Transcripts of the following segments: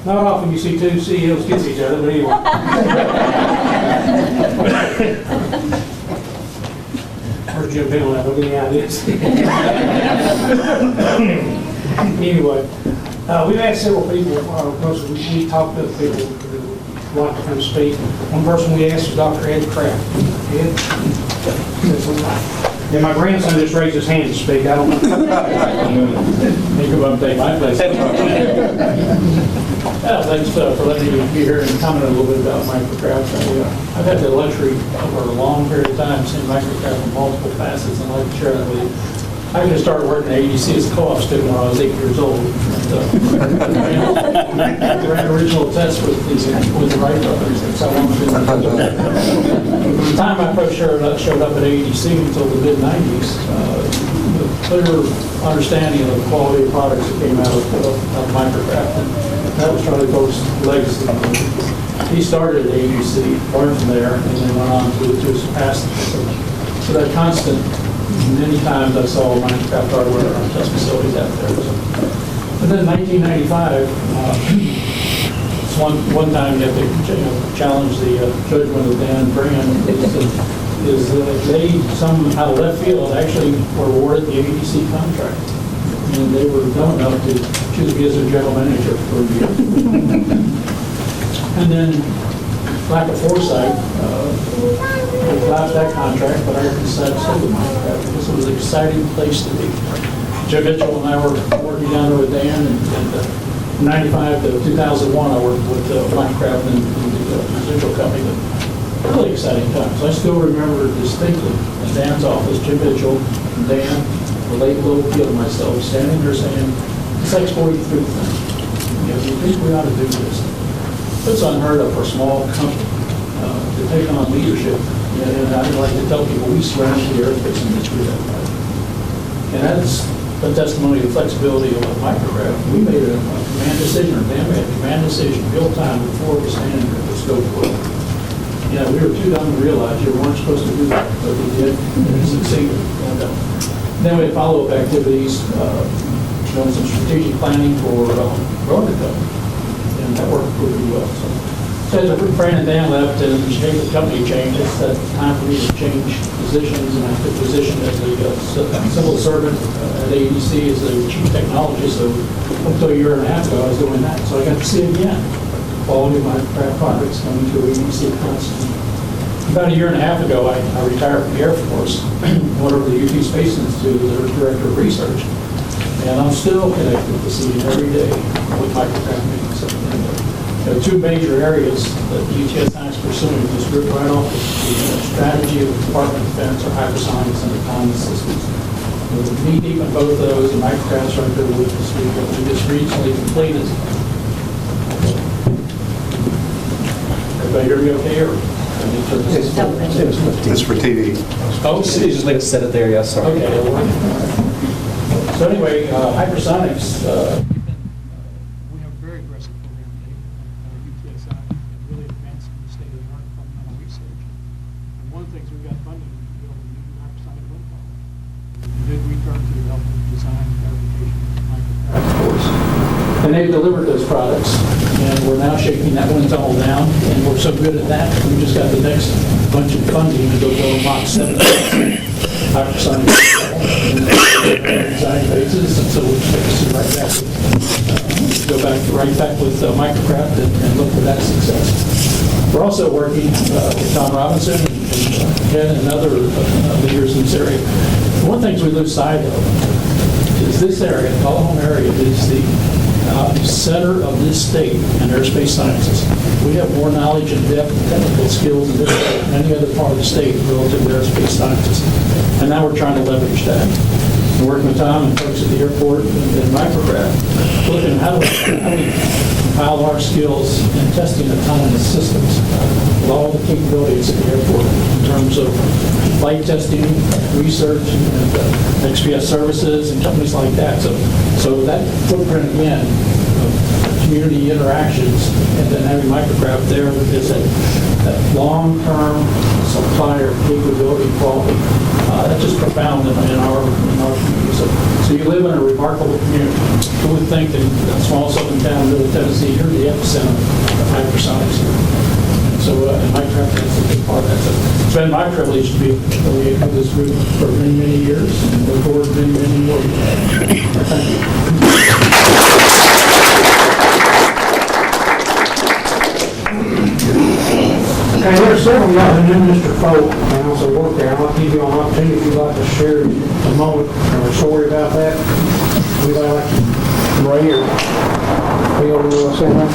Not often you see two CEOs kiss each other, but anyway. Where's Jim Pittman at? Don't get any ideas. Anyway, we've asked several people, we talked to people who want to come speak. One person we asked was Dr. Ed Kraft. Ed? Yeah, my grandson just raised his hand to speak. I don't know. He come up and take my place. Thanks for letting me be here and comment a little bit about microcraft. I've had the luxury over a long period of time seeing microcraft in multiple facets, and I'd like to share that with you. I just started working at ADC as a co-op student when I was 8 years old. I ran original tests with the Wright brothers. That's how long I've been doing it. From the time I first showed up at ADC until the mid-90s, the clear understanding of the quality of products that came out of microcraft. And that was Charlie Folk's legacy. He started at ADC, learned from there, and then went on to surpass it. So that constant. Many times I saw microcraft hardware on test facilities out there. But then in 1995, one time you have to challenge the judgment of Dan Brand, is they, some out of left field, actually were awarded the ADC contract. And they were dumb enough to choose me as their general manager for a year. And then, lack of foresight, we collapsed that contract, but I decided to stay with microcraft because it was an exciting place to be. Jim Mitchell and I were working down there with Dan, and from 95 to 2001, I worked with microcraft and the residual company. But really exciting times. I still remember distinctly in Dan's office, Jim Mitchell, and Dan, the late Will Peel, and myself standing there saying, "This X-43 thing, do you think we ought to do this?" It's unheard of for a small company to take on leadership. And I'd like to tell people we surrounded the aerospace industry that way. And that's a testimony of the flexibility of microcraft. We made a command decision, or Dan made a command decision real time before we standing here at the scope work. We were too dumb to realize you weren't supposed to do that, but we did, and we succeeded. And then we had follow-up activities, doing some strategic planning for growing the company. And that worked pretty well. So as Fran and Dan left and the company changed, it's time for me to change positions, and I took position as a civil servant at ADC as a chief technologist. So up to a year and a half ago, I was doing that. So I got to see again the quality of my craft products coming to ADC constantly. About a year and a half ago, I retired from the Air Force, went over to the UT Space Institute as their director of research. And I'm still connected with the scene every day with microcraft meetings. There are two major areas that the UTSI is pursuing this group right off the strategy of the Department of Defense, or hypersonics and autonomous systems. We're knee deep in both of those, and microcraft's right there with us. We just recently completed. Everybody hear me okay? Or it's for TV. Oh, you just like to set it there, yes, sorry. Okay. So anyway, hypersonics. We have a very aggressive program at UTSI, really advancing the state of the art fundamental research. And one of the things we got funded to build a new hypersonic wind farm. We did return to help design and fabrication of microcraft, of course. And they've delivered those products, and we're now shaking that wind tunnel down, and we're so good at that, we just got the next bunch of funding to go build Mach 7 hypersonic design phases, and so we'll see right back with microcraft and look for that success. We're also working with Tom Robinson and Ken and other leaders in this area. One of the things we lose sight of is this area, the Tullahoma area, is the center of this state in aerospace sciences. We have more knowledge and depth and technical skills in this state than any other part of the state relative to aerospace sciences. And now we're trying to leverage that. We're working with Tom and folks at the airport and microcraft, looking at how do we compile our skills in testing autonomous systems with all the capabilities at the airport in terms of flight testing, research, and XPS services and companies like that. So that footprint again of community interactions and then having microcraft there is that long-term supplier capability quality. that's just profound in our community. So you live in a remarkable community. Who would think that a small southern town, Middle Tennessee, you're the epicenter of hypersonics here. So, and Mike Kraft is a big part of that. So it's been my privilege to be affiliated with this group for many, many years, and look forward to many, many more. Thank you. Okay, there are several of y'all who knew Mr. Folk and also worked there. I'll give you an opportunity if you'd like to share a moment or a story about that. Anybody like to right here? Bill, you want to say that?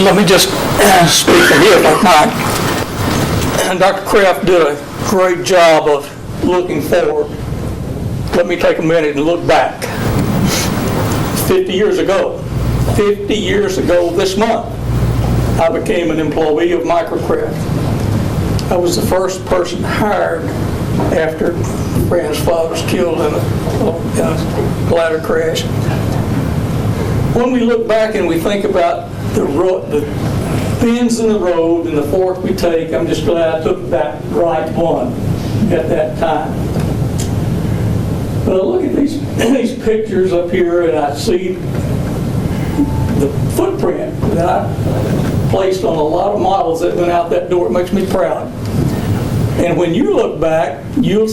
Let me just speak from here if I might. Dr. Kraft did a great job of looking forward. Let me take a minute and look back. 50 years ago this month, I became an employee of Microcraft. I was the first person hired after Fran's father was killed in a ladder crash. When we look back and we think about the bends in the road and the fork we take, I'm just glad I took that right one at that time. But I look at these pictures up here and I see the footprint that I placed on a lot of models that went out that door. It makes me proud. And when you look back, you'll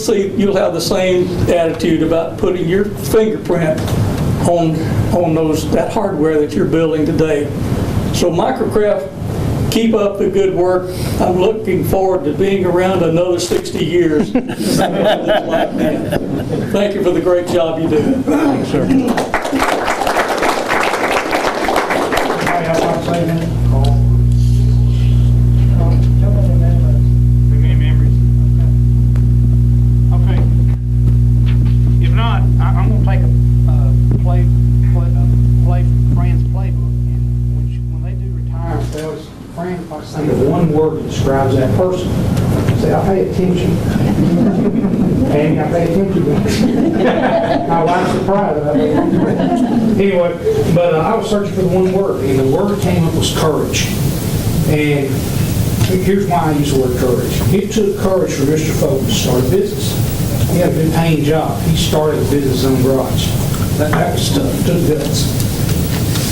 have the same attitude about putting your fingerprint on that hardware that you're building today. So Microcraft, keep up the good work. I'm looking forward to being around another 60 years. Thank you for the great job you do. Thanks, sir. Anybody else want to say anything? Too many memories. Okay. If not, I'm going to take a play Fran's playbook, and when they do retire, Fran, if I think of one word that describes that person, say, I pay attention. And I pay attention. My wife's surprised that I pay attention. Anyway, but I was searching for the one word, and the word that came up was courage. And here's why I use the word courage. It took courage for Mr. Folk to start a business. He had a good paying job. He started a business in his own garage. That was tough. It took guts.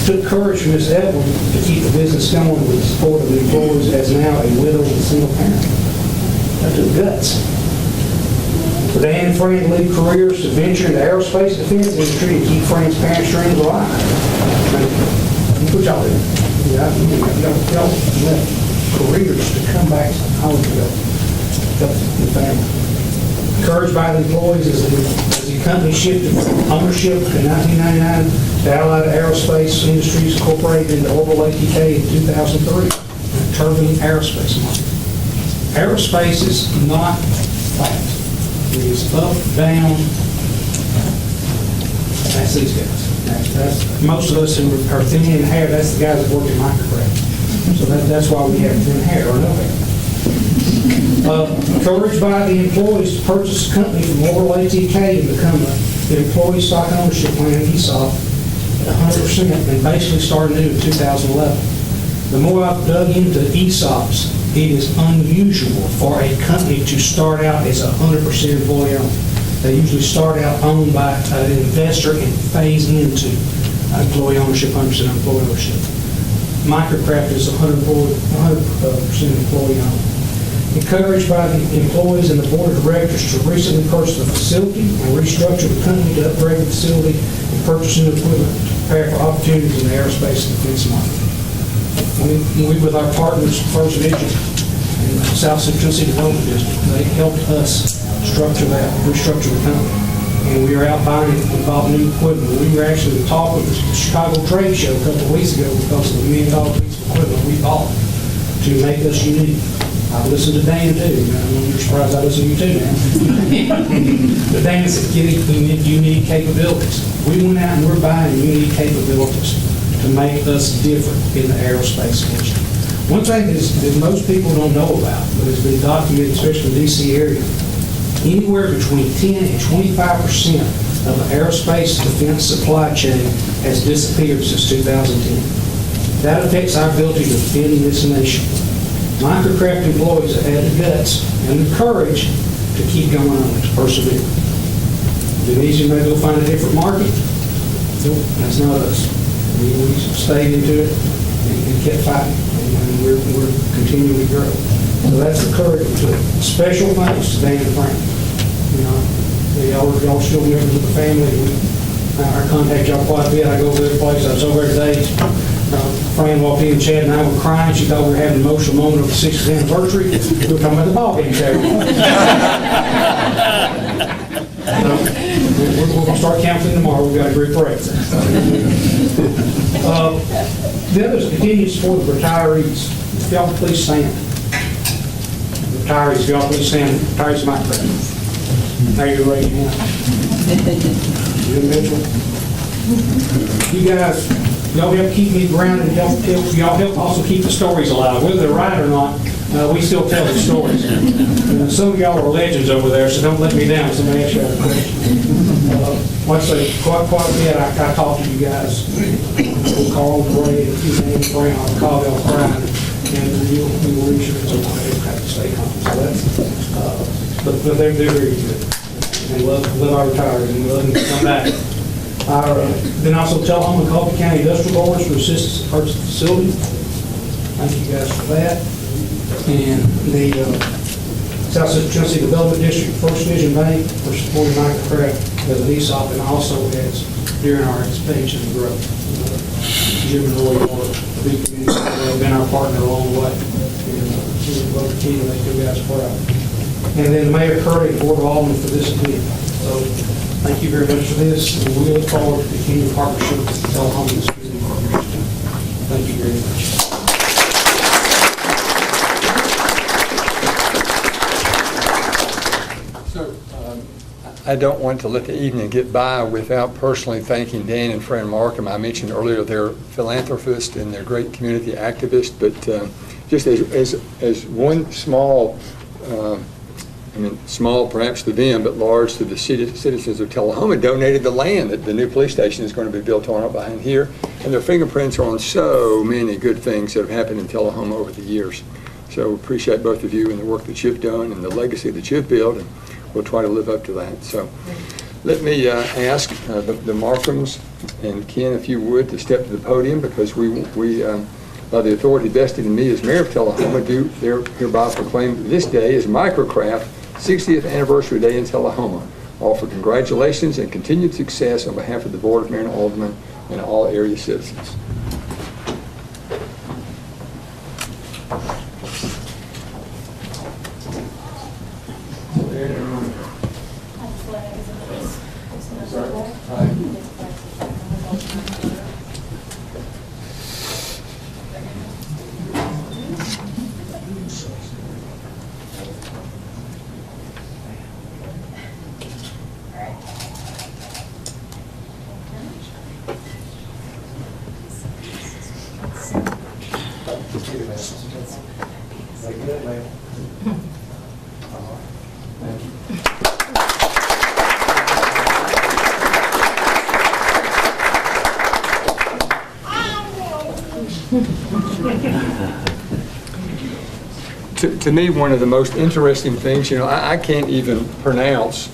It took courage from Miss Evelyn to keep the business going with the support of the employees as now a widow and single parent. That took guts. For Dan and Fran to leave careers to venture into aerospace defense industry and keep Fran's parents' dreams alive. What y'all do? Y'all left careers to come back home to help the family. Encouraged by the employees as the company shifted from ownership in 1999 to Allied Aerospace Industries Incorporated into Orbital ATK in 2003, turbulent aerospace market. Aerospace is not flat. It is up, down. That's these guys. That's most of us who are thin in hair, that's the guys that work in Microcraft. So that's why we have thin hair or no hair. Encouraged by the employees to purchase the company from Orbital ATK and become the employee stock ownership plan ESOP at 100% and basically started new in 2011. The more I've dug into ESOPs, it is unusual for a company to start out as 100% employee owned. They usually start out owned by an investor and phase into employee ownership, 100% employee ownership. Microcraft is 100% employee owned. Encouraged by the employees and the board of directors to recently purchase the facility and restructure the company to upgrade the facility and purchase new equipment to prepare for opportunities in the aerospace and defense market. We with our partners, First Vision and South Central Tennessee Development District, they helped us restructure the company. And we are out buying and bought new equipment. We were actually the top of the Chicago trade show a couple of weeks ago because of the $1 million piece of equipment we bought to make us unique. I've listened to Dan too. You're surprised I listen to you too now. But Dan said, unique capabilities. We went out and we're buying unique capabilities to make us different in the aerospace industry. One thing that most people don't know about, but has been documented, especially in the D.C. area, anywhere between 10 and 25% of the aerospace defense supply chain has disappeared since 2010. That affects our ability to defend this nation. Microcraft employees that had the guts and the courage to keep going on, to persevere. It's been easy to maybe go find a different market. Nope, that's not us. We stayed into it and kept fighting, and we're continuing to grow. So that's the courage we took. Special thanks to Dan and Frank. You know, y'all still members of the family. I contact y'all quite a bit. I go to their place. I was over there today. Fran walked in, Chad and I were crying. She thought we were having an emotional moment of the 60th anniversary. We were talking about the ball game Saturday. We're going to start counting tomorrow. We've got a great parade. The other is continued support of retirees. If y'all please stand. Retirees, if y'all please stand. Retirees might pray. Now you're raising your hand. Jim Mitchell. You guys, y'all help keep me grounded, y'all help also keep the stories alive. Whether they're right or not, we still tell the stories. Some of y'all are legends over there, so don't let me down. Somebody ask you a question. Like I say, quite a bit, I talk to you guys. We'll call them, Ray, and keep names around. I'll call them crying, and we will reassure them that they have to stay calm. So that's, but they're very good. And love our retirees, and we love them to come back. Then also Tullahoma and Coffee County Industrial Boards for assistance at purchase of the facility. Thank you guys for that. And the South Central Tennessee Development District First Vision Bank for supporting microcraft as an ESOP, and also as during our expansion and growth. Jim and Roy are a big community. They've been our partner along the way. And we love to continue to make you guys proud. And then Mayor Curry and Board of Aldermen for this meeting. So thank you very much for this, and we look forward to continued partnership with Tullahoma and Community Partnership. Thank you very much. So, I don't want to let the evening get by without personally thanking Dan and Fran Markham. I mentioned earlier they're philanthropists and they're great community activists, but just as one small small perhaps to them, but large to the citizens of Tullahoma, donated the land that the new police station is going to be built on up behind here. And their fingerprints are on so many good things that have happened in Tullahoma over the years. So appreciate both of you and the work that you've done and the legacy that you've built, and we'll try to live up to that. So let me ask the Markhams and Ken, if you would, to step to the podium, because we by the authority vested in me as mayor of Tullahoma, do hereby proclaim this day as Microcraft 60th Anniversary Day in Tullahoma. Offer congratulations and continued success on behalf of the Board of Mayor and Aldermen and all area citizens. To me, one of the most interesting things, I can't even pronounce,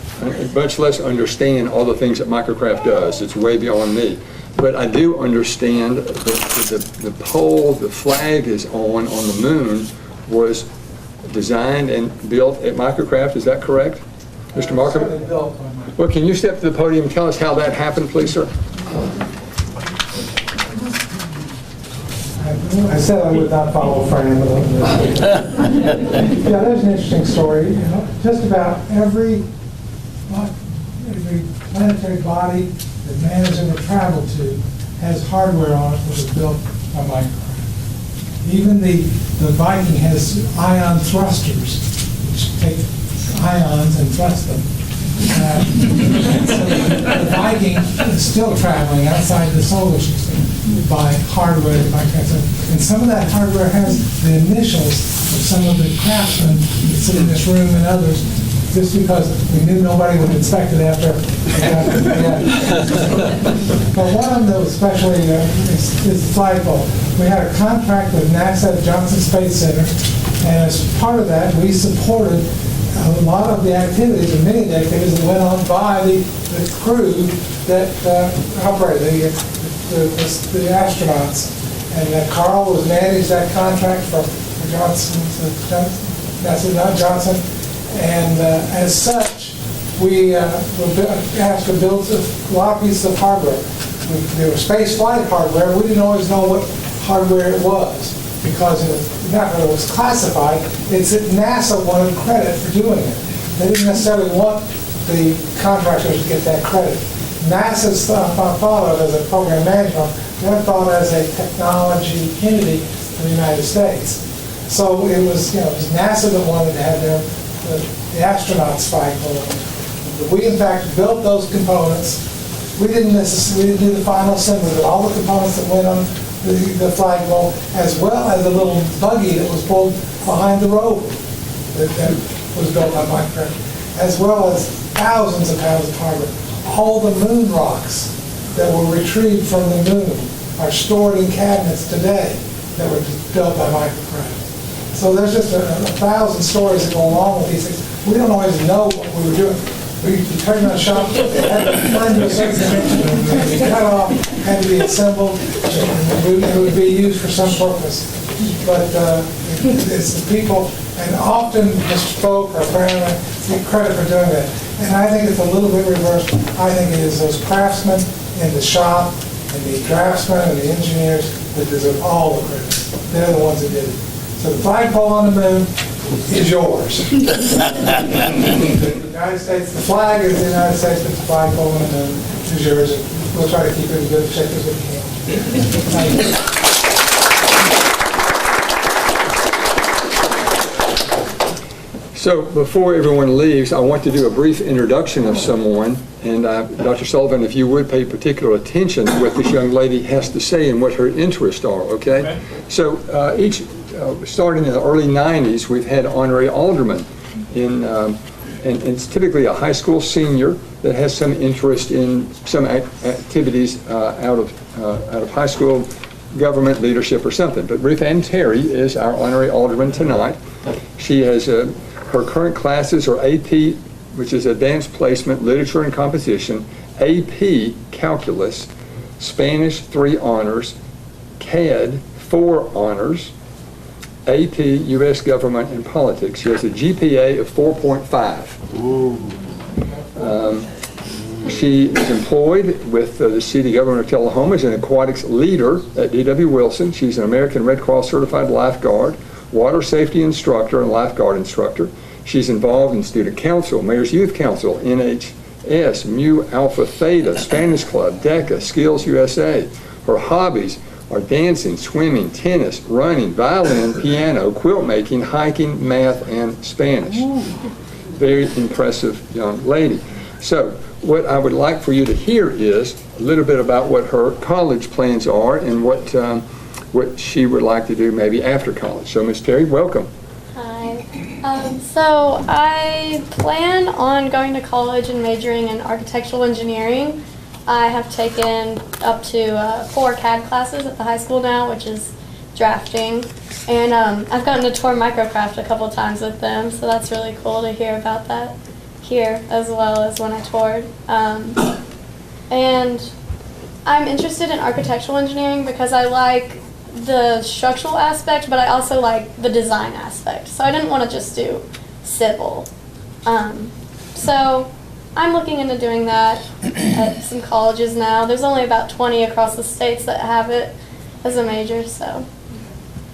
much less understand all the things that Microcraft does. It's way beyond me. But I do understand the pole the flag is on the moon was designed and built at Microcraft. Is that correct, Mr. Markham? Well, can you step to the podium and tell us how that happened, please, sir? I said I would not follow Fran, but yeah, there's an interesting story. Just about every planetary body that man has ever traveled to has hardware on it that was built by Microcraft. Even the Viking has ion thrusters, which take ions and thrust them. So the Viking is still traveling outside the solar system by hardware like that. And some of that hardware has the initials of some of the craftsmen that sit in this room and others, just because we knew nobody would inspect it after. But one of them especially is the flagpole. We had a contract with NASA Johnson Space Center And as part of that, we supported a lot of the activities, and many of the activities that went on by the crew that operated, the astronauts. And Carl was managed that contract for Johnson, not Johnson. And as such, we were asked to build a lot of pieces of hardware. There was space flight hardware. We didn't always know what hardware it was because it was classified. It's that NASA wanted credit for doing it. They didn't necessarily want the contractors to get that credit. NASA's not thought of as a program management. They're thought as a technology entity for the United States. So it was, it was NASA that wanted to have the astronauts fly forward. We in fact built those components. We didn't do the final assembly, but all the components that went on the flagpole, as well as a little buggy that was pulled behind the rover that was built by Mike Craig, as well as thousands of pounds of hardware. All the moon rocks that were retrieved from the moon are stored in cabinets today that were built by Mike Craig. So there's just a thousand stories that go along with these things. We don't always know what we were doing. We turned on shop, it had to find a certain dimension, had to be cut off, had to be assembled, and it would be used for some purpose. But it's the people, and often Mr. Spoke or Brown get credit for doing that. And I think it's a little bit reversed. I think it is those craftsmen in the shop, and the draftsmen and the engineers that deserve all the credit. They're the ones that did it. So the flagpole on the moon is yours. The United States, the flag is the United States, but the flagpole on the moon is yours. And we'll try to keep it in good shape as we can. Thank you. So before everyone leaves, I want to do a brief introduction of someone. And Dr. Sullivan, if you would pay particular attention to what this young lady has to say and what her interests are, okay? So starting in the early 90s, we've had honorary aldermen. And it's typically a high school senior that has some interest in some activities out of high school government leadership or something. But Ruth Ann Terry is our honorary alderman tonight. She has her current classes are AP, which is Advanced Placement, Literature and Composition, AP, Calculus, Spanish 3 honors, CAD 4 honors, AP, U.S. Government and Politics. She has a GPA of 4.5. She is employed with the city government of Tullahoma as an aquatics leader at D.W. Wilson. She's an American Red Cross certified lifeguard, water safety instructor, and lifeguard instructor. She's involved in student council, Mayor's Youth Council, NHS, Mu Alpha Theta, Spanish Club, DECA, Skills USA. Her hobbies are dancing, swimming, tennis, running, violin, piano, quilt making, hiking, math, and Spanish. Very impressive young lady. So what I would like for you to hear is a little bit about what her college plans are and what she would like to do maybe after college. So Ms. Terry, welcome. Hi. So I plan on going to college and majoring in architectural engineering. I have taken up to 4 CAD classes at the high school now, which is drafting. And I've gotten to tour Microcraft a couple times with them, so that's really cool to hear about that here as well as when I toured. And I'm interested in architectural engineering because I like the structural aspect, but I also like the design aspect. So I didn't want to just do civil. So I'm looking into doing that at some colleges now. There's only about 20 across the states that have it as a major, so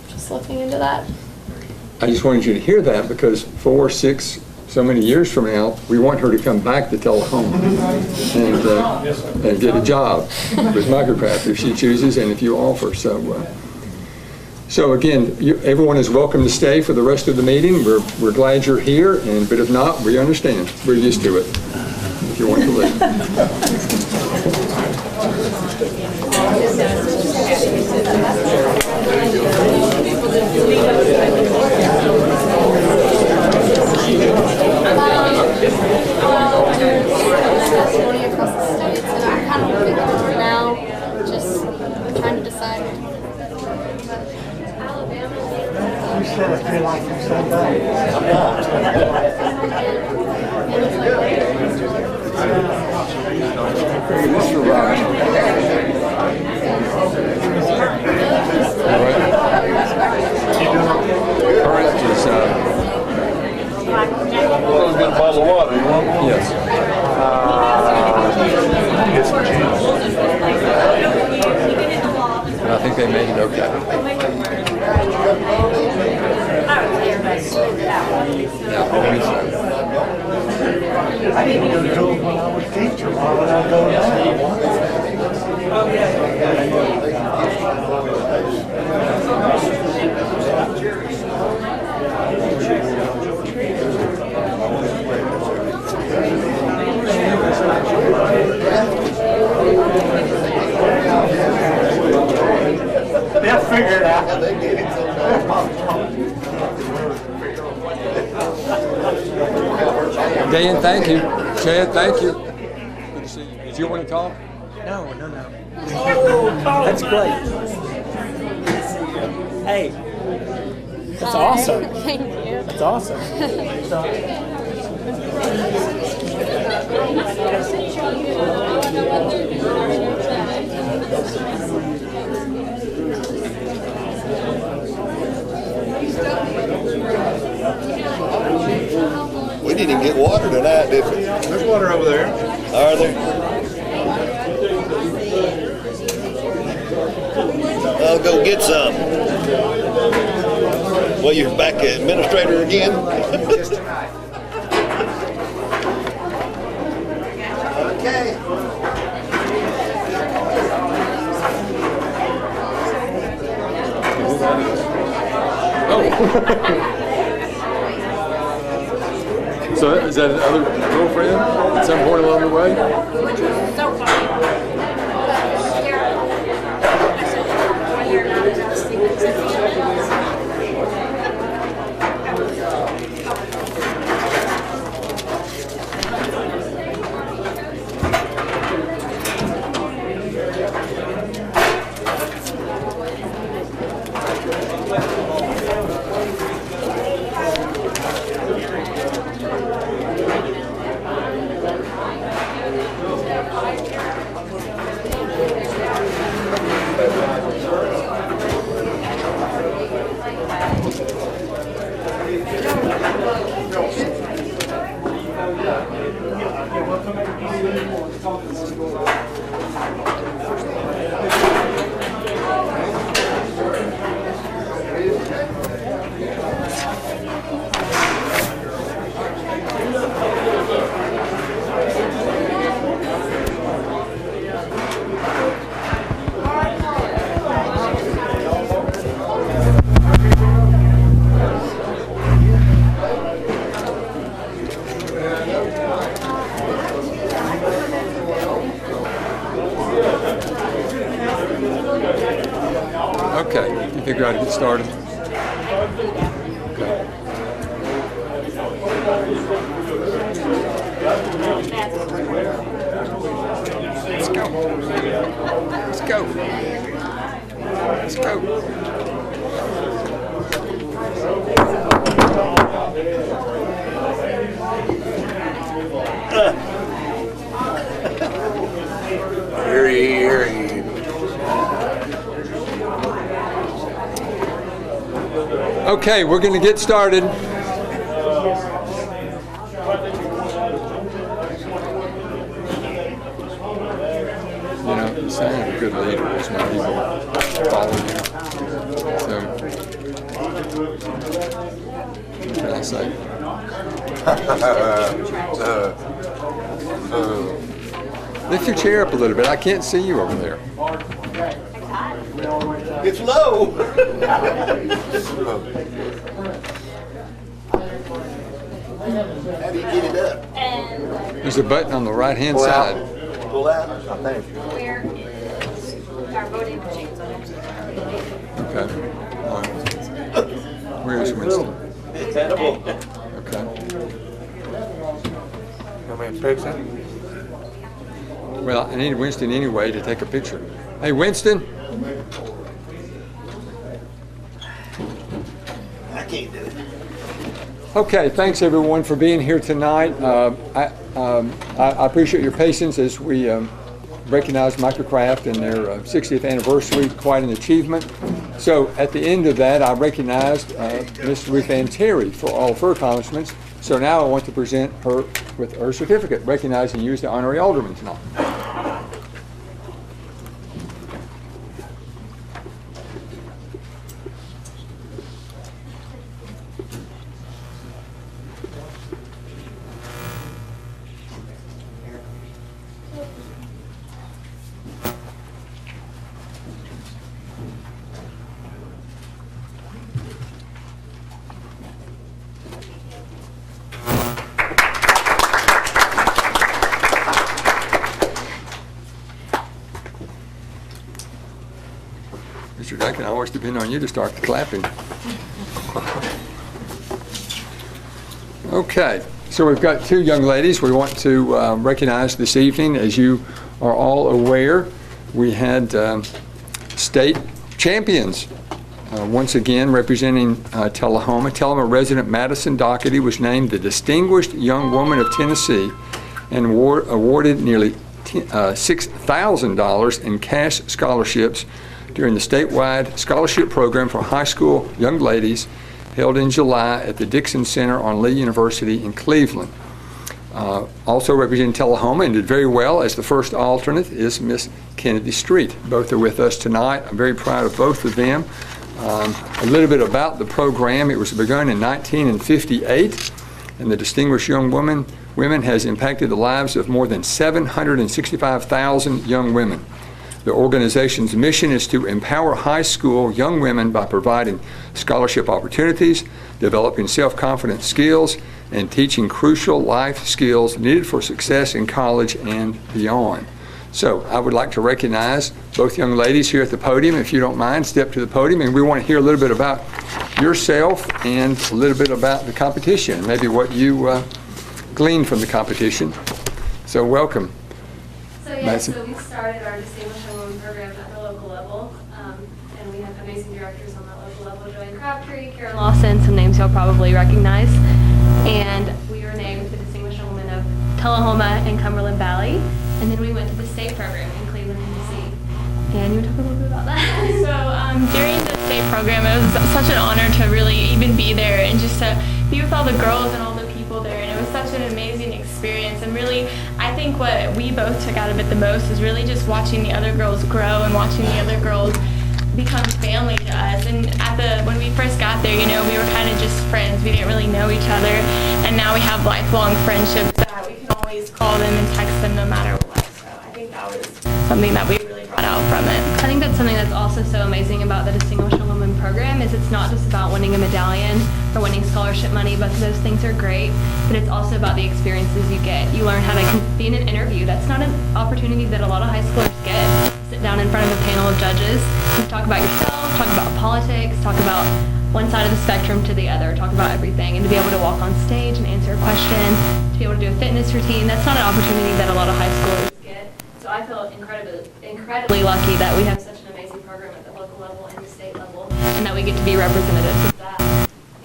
just looking into that. I just wanted you to hear that because 4, 6, so many years from now, we want her to come back to Tullahoma and get a job with Microcraft if she chooses and if you offer. So again, everyone is welcome to stay for the rest of the meeting. We're glad you're here, but if not, we understand. We're used to it if you want to leave. Testimony across the states, and I'm kind of thinking over now, just trying to decide. Alabama. Mr. Ryan. Current is, Get a bottle of water, you want one? yes. And I think they made it okay. Yeah, I think so. I didn't go to school when I was a teacher, why would I go now? They'll figure it out. Dan, thank you. Chad, thank you. Good to see you. Did you want to talk? No. That's great. Hey, that's awesome. Thank you. That's awesome. We didn't even get water tonight, did we? There's water over there. Are there? I'll go get some. Well, you're back administrator again? Okay. So is that another girlfriend at some point along the way? Okay, you think we ought to get started? Okay. Let's go. Let's go. Let's go. Okay, we're going to get started. You know, the sign of a good leader is when people follow you. So, what can I say? Lift your chair up a little bit. I can't see you over there. It's low. How do you get it up? There's a button on the right-hand side. Pull out, I think. Where is our voting machines on it? Okay. All right. Where is Winston? It's edible. Okay. Want me to fix it? Well, I need Winston anyway to take a picture. Hey, Winston? can't do it. Okay, thanks everyone for being here tonight. I appreciate your patience as we recognize Microcraft and their 60th anniversary, quite an achievement. So at the end of that, I recognized Miss Ruth Ann Terry for all of her accomplishments. So now I want to present her with her certificate, recognizing you as the honorary alderman tonight. Mr. Duncan, I always depend on you to start the clapping. Okay, so we've got two young ladies we want to recognize this evening. As you are all aware, we had state champions once again representing Tullahoma. Tullahoma resident Madison Doherty was named the Distinguished Young Woman of Tennessee and awarded nearly $6,000 in cash scholarships during the statewide scholarship program for high school young ladies held in July at the Dixon Center on Lee University in Cleveland. Also representing Tullahoma and did very well as the first alternate is Miss Kennedy Street. Both are with us tonight. I'm very proud of both of them. A little bit about the program. It was begun in 1958, and the Distinguished Young Women has impacted the lives of more than 765,000 young women. The organization's mission is to empower high school young women by providing scholarship opportunities, developing self-confidence skills, and teaching crucial life skills needed for success in college and beyond. So I would like to recognize both young ladies here at the podium. If you don't mind, step to the podium, and we want to hear a little bit about yourself and a little bit about the competition, maybe what you gleaned from the competition. So welcome. So yeah, so we started our Distinguished Young Women program at the local level, and we have amazing directors on that local level, Joanne Crabtree, Karen Lawson, some names you'll probably recognize. And we were named the Distinguished Young Women of Tullahoma and Cumberland Valley. And then we went to the state program in Cleveland, Tennessee. And you want to talk a little bit about that? So during the state program, it was such an honor to really even be there and just to be with all the girls and all the people there. And it was such an amazing experience. And really, I think what we both took out of it the most is really just watching the other girls grow and watching the other girls become family to us. And when we first got there, you know, we were kind of just friends. We didn't really know each other. And now we have lifelong friendships that we can always call them and text them no matter what. So I think that was something that we really brought out from it. I think that's something that's also so amazing about the Distinguished Young Women program is it's not just about winning a medallion or winning scholarship money, but those things are great, but it's also about the experiences you get. You learn how to be in an interview. That's not an opportunity that a lot of high schoolers get. Sit down in front of a panel of judges and talk about yourself, talk about politics, talk about one side of the spectrum to the other, talk about everything, and to be able to walk on stage and answer a question, to be able to do a fitness routine, that's not an opportunity that a lot of high schoolers get. So I feel incredibly lucky that we have such an amazing program at the local level and the state level, and that we get to be representatives of that.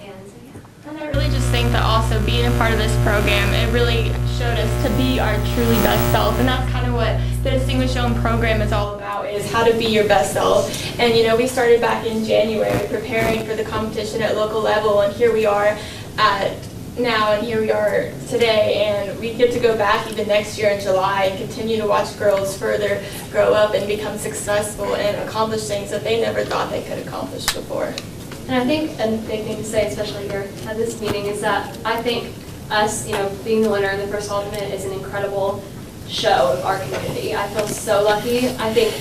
And so, yeah. And I really just think that also being a part of this program, it really showed us to be our truly best self. And that's kind of what the Distinguished Young program is all about, is how to be your best self. And, you know, we started back in January preparing for the competition at local level, and here we are now, and here we are today, and we get to go back even next year in July and continue to watch girls further grow up and become successful and accomplish things that they never thought they could accomplish before. And I think a big thing to say, especially here at this meeting, is that I think us, you know, being the winner and the first alternate is an incredible show of our community. I feel so lucky.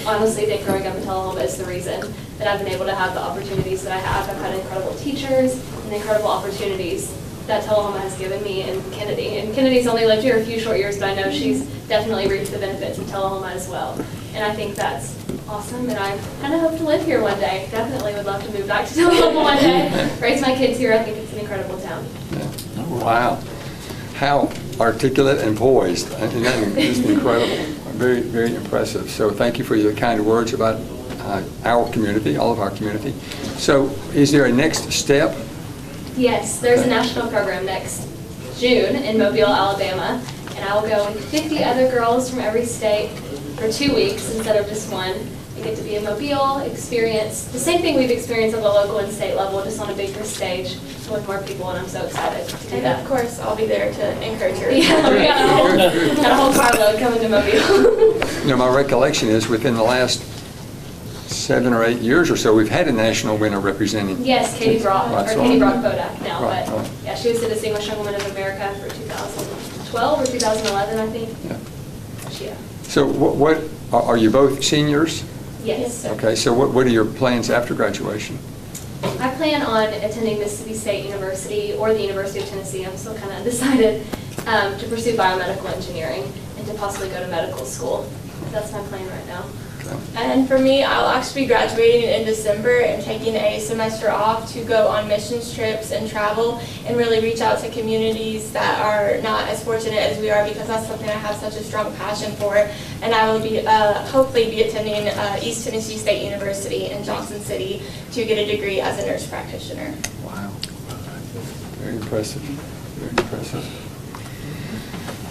Honestly think growing up in Tullahoma is the reason that I've been able to have the opportunities that I have. I've had incredible teachers and incredible opportunities that Tullahoma has given me and Kennedy. And Kennedy's only lived here a few short years, but I know she's definitely reaped the benefits of Tullahoma as well. And I think that's awesome, and I kind of hope to live here one day. Definitely would love to move back to Tullahoma one day, raise my kids here. I think it's an incredible town. Wow. How articulate and poised. And that is incredible. Very, very impressive. So thank you for your kind words about our community, all of our community. So is there a next step Yes, there's a national program next June in Mobile, Alabama, and I will go with 50 other girls from every state for 2 weeks instead of just one. We get to be in Mobile, experience the same thing we've experienced at the local and state level, just on a bigger stage with more people, and I'm so excited to do And that. of course, I'll be there to encourage her. Yeah, we got a whole carload coming to Mobile. My recollection is within the last 7 or 8 years or so, we've had a national winner representing. Yes, Katie Brock, Right, or so- Katie Brock Bodak now, Right, but right. yeah, she was the Distinguished Young Woman of America for 2012 or 2011, I think. Yeah. So what are you both seniors? Yes. Okay, so what are your plans after graduation? I plan on attending Mississippi State University or the University of Tennessee. I'm still kind of undecided to pursue biomedical engineering and to possibly go to medical school. That's my plan right now. And for me, I'll actually be graduating in December and taking a semester off to go on missions trips and travel and really reach out to communities that are not as fortunate as we are, because that's something I have such a strong passion for. And I will be hopefully be attending East Tennessee State University in Johnson City to get a degree as a nurse practitioner. Wow. Very impressive. Very impressive.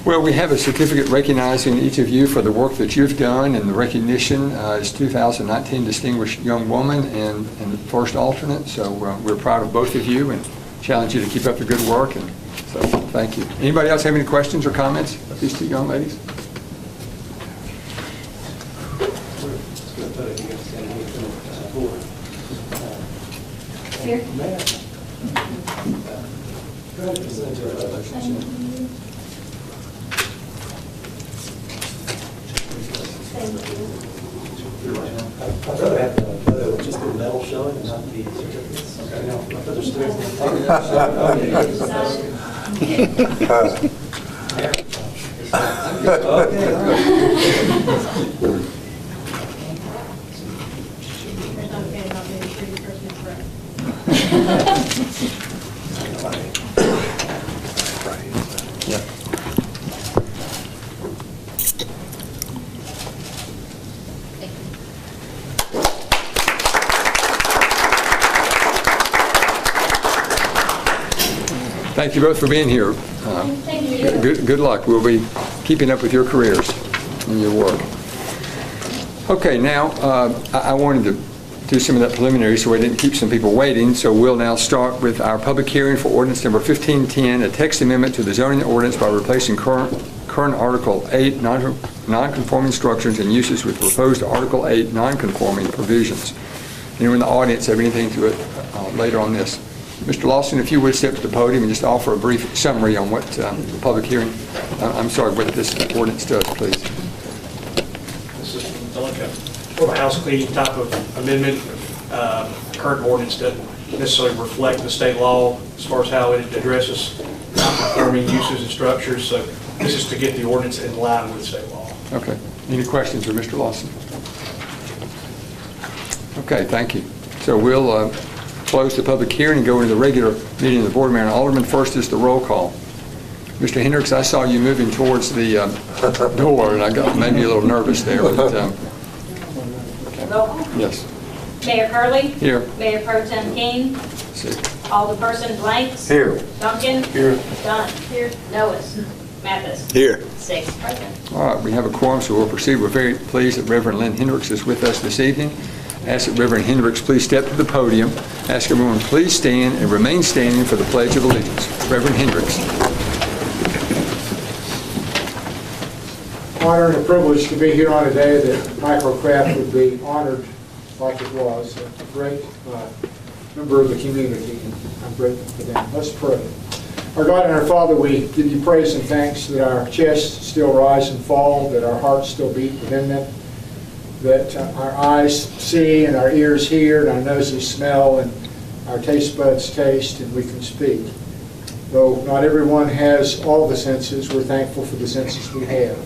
Well, we have a certificate recognizing each of you for the work that you've done, and the recognition is 2019 Distinguished Young Woman and the first alternate. So we're proud of both of you and challenge you to keep up the good work. And so thank you. Anybody else have any questions or comments of these two young ladies? Here. I'd rather have the photo with just the medal showing and not the certificates. Okay. No, I thought there's Thank you both for being here. Thank you. Good luck. We'll be keeping up with your careers and your work. Okay, now I wanted to do some of that preliminary so we didn't keep some people waiting. So we'll now start with our public hearing for ordinance number 1510, a text amendment to the zoning ordinance by replacing current Article 8 non-conforming structures and uses with proposed Article 8 non-conforming provisions. Anyone in the audience have anything to it later on this? Mr. Lawson, if you would step to the podium and just offer a brief summary on what the public hearing, I'm sorry, what this ordinance does, please. This is like a house cleaning type of amendment. Current ordinance doesn't necessarily reflect the state law as far as how it addresses non-conforming uses and structures. So this is to get the ordinance in line with state law. Okay. Any questions for Mr. Lawson? Okay, thank you. So we'll close the public hearing and go into the regular meeting of the Board of Mayor and Aldermen. First is the roll call. Mr. Hendricks, I saw you moving towards the door, and I got maybe a little nervous there. But, Roll call. yes. Mayor Curley. Here. Mayor Pro Tem King. Alderperson Blanks. Here. Duncan. Here. Dunn. Here. Noes. Mathis. Here. 6 present. All right, we have a quorum, so we'll proceed. We're very pleased that Reverend Lynn Hendricks is with us this evening. Ask that Reverend Hendricks please step to the podium. Ask everyone please stand and remain standing for the Pledge of Allegiance. Reverend Hendricks. Honor and a privilege to be here on a day that Microcraft would be honored like it was. A great member of the community, and I'm grateful for them. Let's pray. Our God and our Father, we give you praise and thanks that our chests still rise and fall, that our hearts still beat within them, that our eyes see and our ears hear and our noses smell and our taste buds taste and we can speak. Though not everyone has all the senses, we're thankful for the senses we have.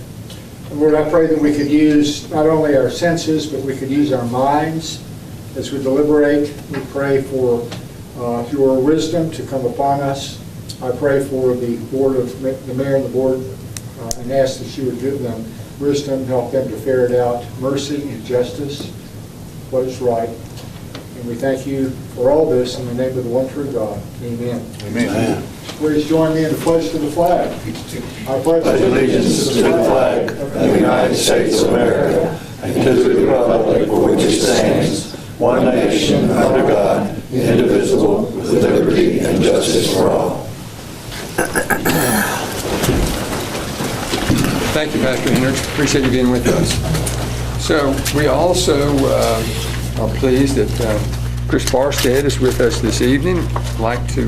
And Lord, I pray that we could use not only our senses, but we could use our minds as we deliberate. We pray for your wisdom to come upon us. I pray for the mayor and the board and ask that you would give them wisdom, help them to ferret out mercy and justice, what is right. And we thank you for all this in the name of the one true God. Amen. Amen. Please join me in the pledge to the flag. I pledge Allegiance to the flag of the United States of America and to the republic for which it stands, one nation under God, indivisible, with liberty and justice for all. Thank you, Pastor Hendricks. Appreciate you being with us. So we also are pleased that Chris Barstead is with us this evening. I'd like to,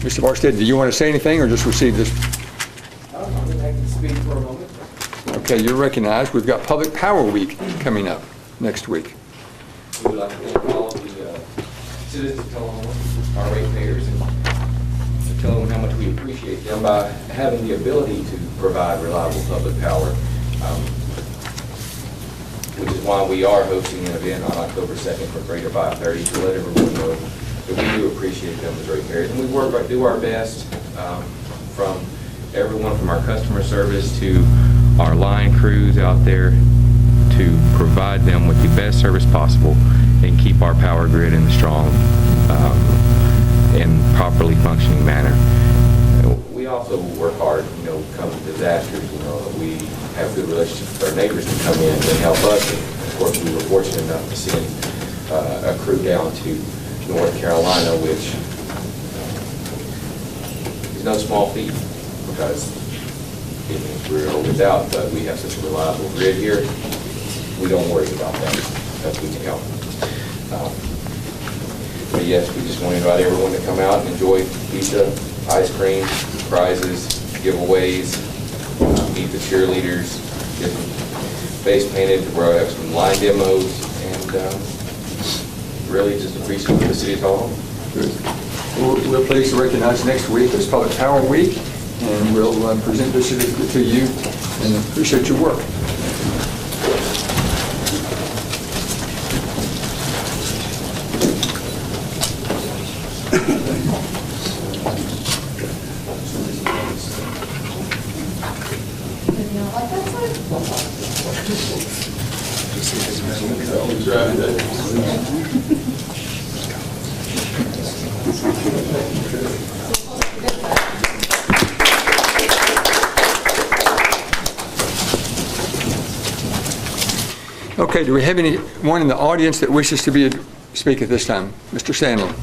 Mr. Barstead, do you want to say anything or just receive this? I'm going to have to speak for a moment. Okay, you're recognized. We've got Public Power Week coming up next week. We would like to thank all of the citizens of Tullahoma, our ratepayers, and to tell them how much we appreciate them by having the ability to provide reliable public power, which is why we are hosting an event on October 2nd from 3 to 5:30 to let everyone know that we do appreciate them as ratepayers. And we do our best from everyone from our customer service to our line crews out there to provide them with the best service possible and keep our power grid in a strong and properly functioning manner. We also work hard, come to disasters, we have good relationships with our neighbors to come in and help us. And of course, we were fortunate enough to send a crew down to North Carolina, which is no small feat because we're without, but we have such a reliable grid here. We don't worry about that because we can help. But yes, we just want to invite everyone to come out and enjoy pizza, ice cream, prizes, giveaways, meet the cheerleaders, get them face painted, where I have some line demos, and really just appreciate the city of Tullahoma. We're pleased to recognize next week as Public Power Week, and we'll present this certificate to you and appreciate your work. Okay, do we have anyone in the audience that wishes to speak at this time? Mr. Sandlin.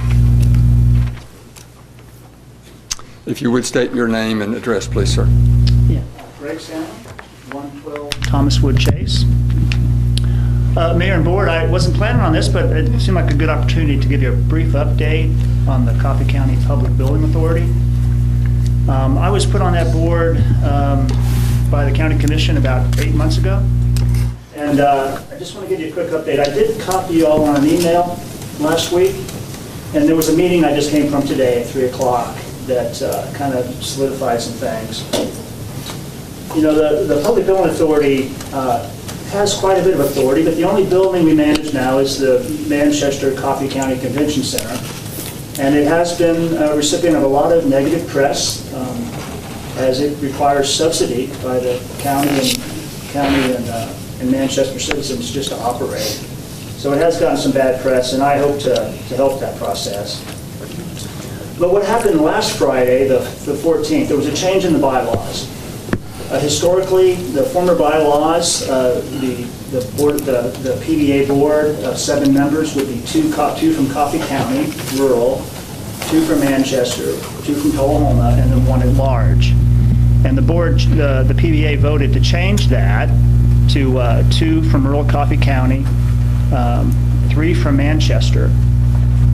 If you would state your name and address, please, sir. Yeah, Greg Sandlin, 112 Thomas Wood Chase. Mayor and Board, I wasn't planning on this, but it seemed like a good opportunity to give you a brief update on the Coffee County Public Building Authority. I was put on that board by the County Commission about 8 months ago. And I just want to give you a quick update. I did copy you all on an email last week, and there was a meeting I just came from today at 3 o'clock that kind of solidified some things. The Public Building Authority has quite a bit of authority, but the only building we manage now is the Manchester Coffee County Convention Center. And it has been a recipient of a lot of negative press as it requires subsidy by the county and Manchester citizens just to operate. So it has gotten some bad press, and I hope to help that process. But what happened last Friday, the 14th, there was a change in the bylaws. Historically, the former bylaws, the PBA board of 7 members would be two from Coffee County, rural, 2 from Manchester, 2 from Tullahoma, and then 1 at large. And the board, the PBA voted to change that to 2 from rural Coffee County, 3 from Manchester,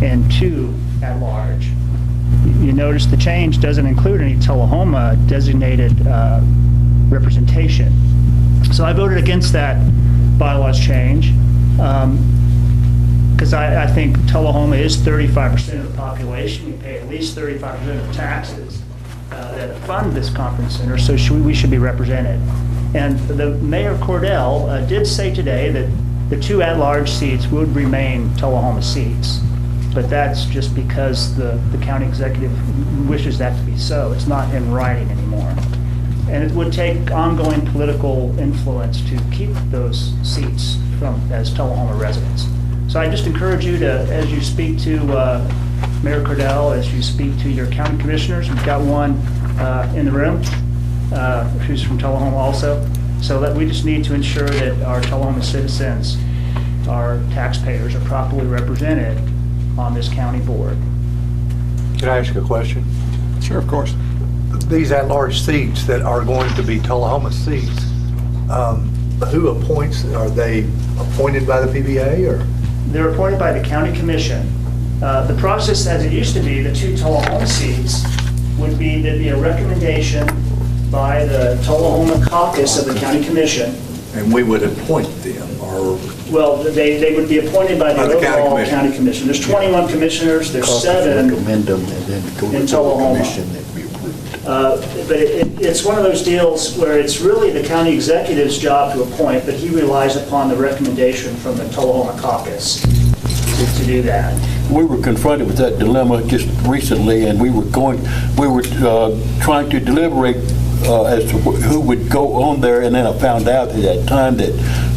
and 2 at large. You notice the change doesn't include any Tullahoma designated representation. So I voted against that bylaws change because I think Tullahoma is 35% of the population. We pay at least 35% of taxes that fund this conference center, so we should be represented. And the Mayor Cordell did say today that the 2 at-large seats would remain Tullahoma seats. But that's just because the county executive wishes that to be so. It's not in writing anymore. And it would take ongoing political influence to keep those seats as Tullahoma residents. So I just encourage you to, as you speak to Mayor Cordell, as you speak to your county commissioners, we've got one in the room who's from Tullahoma also, so that we just need to ensure that our Tullahoma citizens, our taxpayers, are properly represented on this county board. Can I ask you a question? Sure, of course. These at-large seats that are going to be Tullahoma seats, who appoints, are they appointed by the PBA or? They're appointed by the county commission. The process as it used to be, the 2 Tullahoma seats would be, there'd be a recommendation by the Tullahoma caucus of the county commission. And we would appoint them, or? Well, they would be appointed by the overall county commission. There's 21 commissioners, there's 7 Recommend them and then go in to the Tullahoma. commission that we approved. But it's one of those deals where it's really the county executive's job to appoint, but he relies upon the recommendation from the Tullahoma caucus to do that. We were confronted with that dilemma just recently, and we were trying to deliberate as to who would go on there, and then I found out at that time that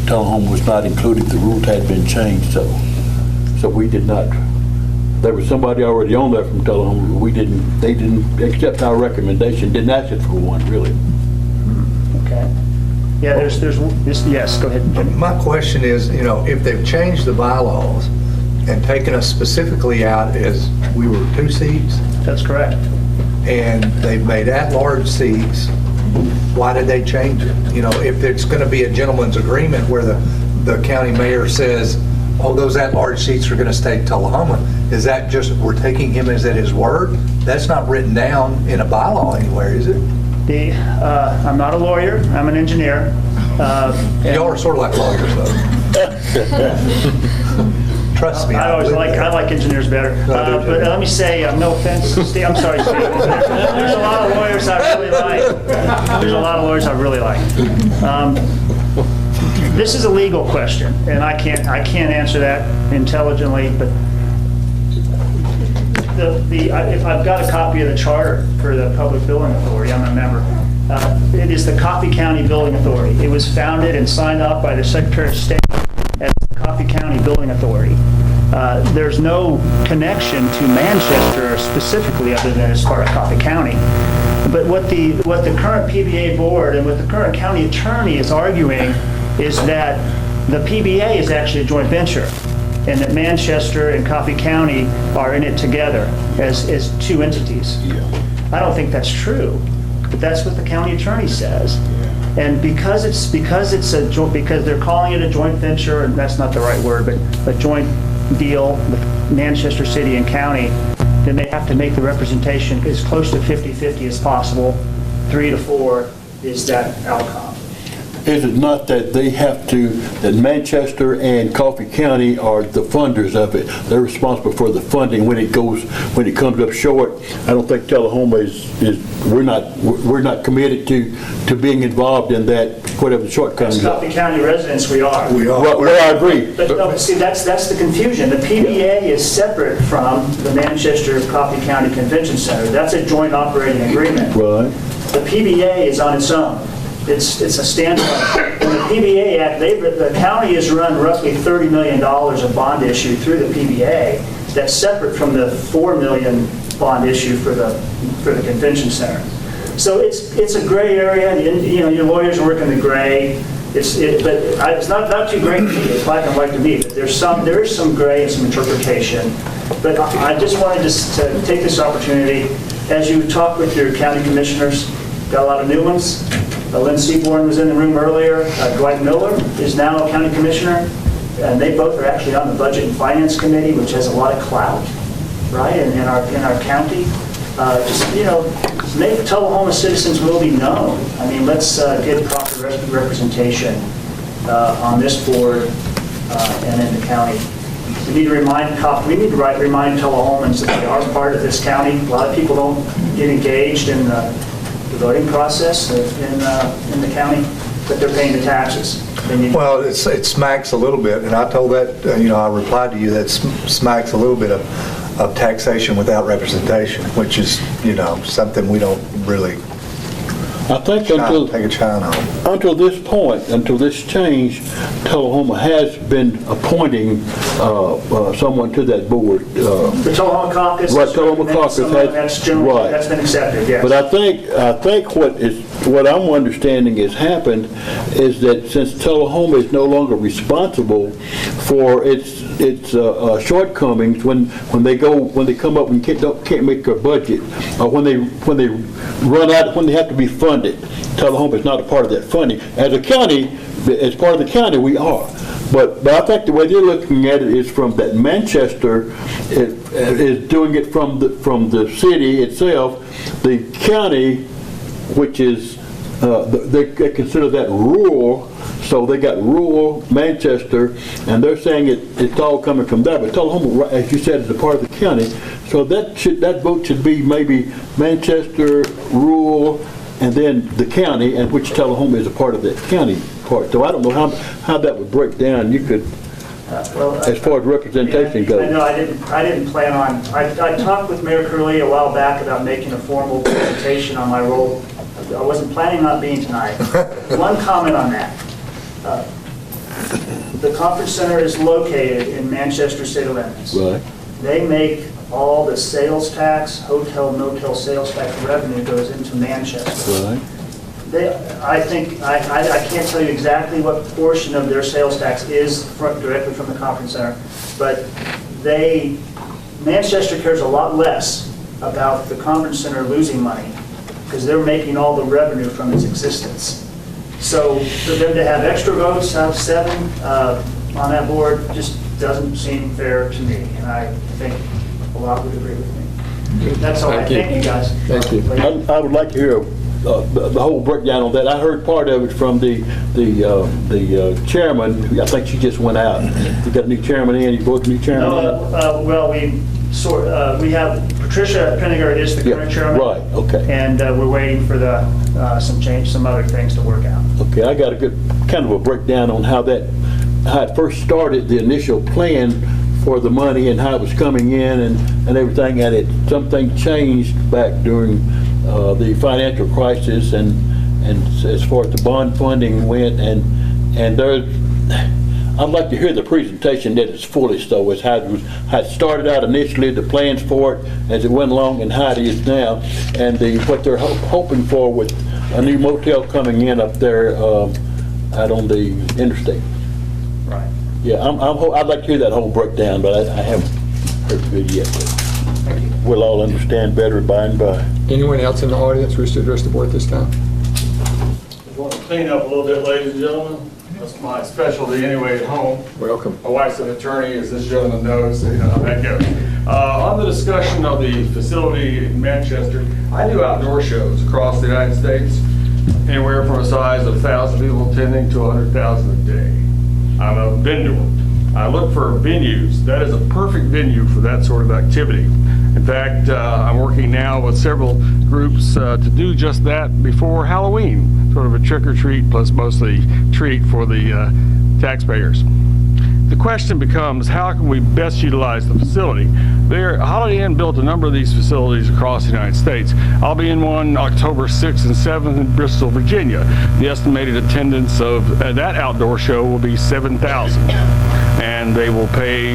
Tullahoma was not included. The rules had been changed, so we did not. There was somebody already on there from Tullahoma. They didn't accept our recommendation, didn't ask it for one, really. Okay. Yeah, there's yes, go ahead, Jimmy. My question is, if they've changed the bylaws and taken us specifically out as we were 2 seats, That's correct. and they've made at-large seats, why did they change it? If it's going to be a gentleman's agreement where the county mayor says, oh, those at-large seats are going to stay Tullahoma, is that just, we're taking him as at his word? That's not written down in a bylaw anywhere, is it? I'm not a lawyer, I'm an engineer. Y'all are sort of like lawyers, though. Trust me. I like engineers better. But let me say, no offense, Steve, I'm sorry, Steve. There's a lot of lawyers I really like. This is a legal question, and I can't answer that intelligently, but if I've got a copy of the charter for the Public Building Authority, I'm a member. It is the Coffee County Building Authority. It was founded and signed off by the Secretary of State as the Coffee County Building Authority. There's no connection to Manchester specifically other than as part of Coffee County. But what the current PBA board and what the current county attorney is arguing is that the PBA is actually a joint venture, and that Manchester and Coffee County are in it together as 2 entities. I don't think that's true, but that's what the county attorney says. And because they're calling it a joint venture, and that's not the right word, but a joint deal with Manchester City and County, then they have to make the representation as close to 50-50 as possible. 3 to 4 is that outcome. Is it not that that Manchester and Coffee County are the funders of it? They're responsible for the funding when it comes up short. I don't think Tullahoma we're not committed to being involved in that, whatever the shortcomings As are. Coffee County residents, we are. Well, I agree. But no, see, that's the confusion. The PBA is separate from the Manchester Coffee County Convention Center. That's a joint operating agreement. Right. The PBA is on its own. It's a standalone. In the PBA Act, the county has run roughly $30 million of bond issue through the PBA. That's separate from the $4 million bond issue for the convention center. So it's a gray area. Your lawyers are working the gray. But it's not too gray to me. It's black and white to me. But there is some gray and some interpretation. But I just wanted to take this opportunity as you talk with your county commissioners. Got a lot of new ones. Lynn Seaborn was in the room earlier. Dwight Miller is now a county commissioner, and they both are actually on the Budget and Finance Committee, which has a lot of clout, right, in our county. Make Tullahoma citizens will be known. I mean, let's get proper representation on this board and in the county. We need to remind Tullahomans that they are part of this county. A lot of people don't get engaged in the voting process in the county, but they're paying the taxes. Well, it smacks a little bit, and I told that, I replied to you, that smacks a little bit of taxation without representation, which is, something we don't really I think until this point, until this change, Tullahoma has been appointing someone to that board. The Tullahoma caucus. Right, Tullahoma caucus has, that's generally, right. That's been accepted, yes. But I think what I'm understanding has happened is that since Tullahoma is no longer responsible for its shortcomings when they come up and can't make their budget, or when they run out, when they have to be funded, Tullahoma is not a part of that funding. As a county, as part of the county, we are. But I think the way they're looking at it is from that Manchester is doing it from the city itself. The county, which is they consider that rural, so they got rural Manchester, and they're saying it's all coming from that. But Tullahoma, as you said, is a part of the county, so that vote should be maybe Manchester, rural, and then the county, and which Tullahoma is a part of that county part. So I don't know how that would break down. You could, as far as representation goes. No, I didn't plan on. I talked with Mayor Curley a while back about making a formal presentation on my role. I wasn't planning on being tonight. One comment on that. The conference center is located in Manchester city limits. Right. They make all the sales tax, hotel, motel sales tax revenue goes into Manchester. Right. I think, I can't tell you exactly what portion of their sales tax is directly from the conference center, but Manchester cares a lot less about the conference center losing money because they're making all the revenue from its existence. So for them to have extra votes, have 7 on that board, just doesn't seem fair to me, and I think a lot would agree with me. That's all. Thank you, guys. Thank you. I would like to hear the whole breakdown on that. I heard part of it from the chairman. I think she just went out. You got a new chairman in. You both new chairman in? Well, we have Patricia Penninger is the current chairman. Right. Okay. And we're waiting for some other things to work out. Okay. I got a good kind of a breakdown on how it first started, the initial plan for the money and how it was coming in and everything, and something changed back during the financial crisis and as far as the bond funding went, and there's, I'd like to hear the presentation that is fully so as how it started out initially, the plans for it as it went along, and how it is now, and what they're hoping for with a new motel coming in up there out on the interstate. Right. Yeah, I'd like to hear that whole breakdown, but I haven't heard it yet. But we'll all understand better by and by. Anyone else in the audience wish to address the board this time? Just want to clean up a little bit, ladies and gentlemen. That's my specialty anyway at home. Welcome. My wife's an attorney, as this gentleman knows, so you know how that goes. On the discussion of the facility in Manchester, I do outdoor shows across the United States, anywhere from a size of 1,000 people attending to 100,000 a day. I'm a vendor. I look for venues. That is a perfect venue for that sort of activity. In fact, I'm working now with several groups to do just that before Halloween, sort of a trick-or-treat plus mostly treat for the taxpayers. The question becomes, how can we best utilize the facility? Holiday Inn built a number of these facilities across the United States. I'll be in one October 6th and 7th in Bristol, Virginia. The estimated attendance of that outdoor show will be 7,000. And they will pay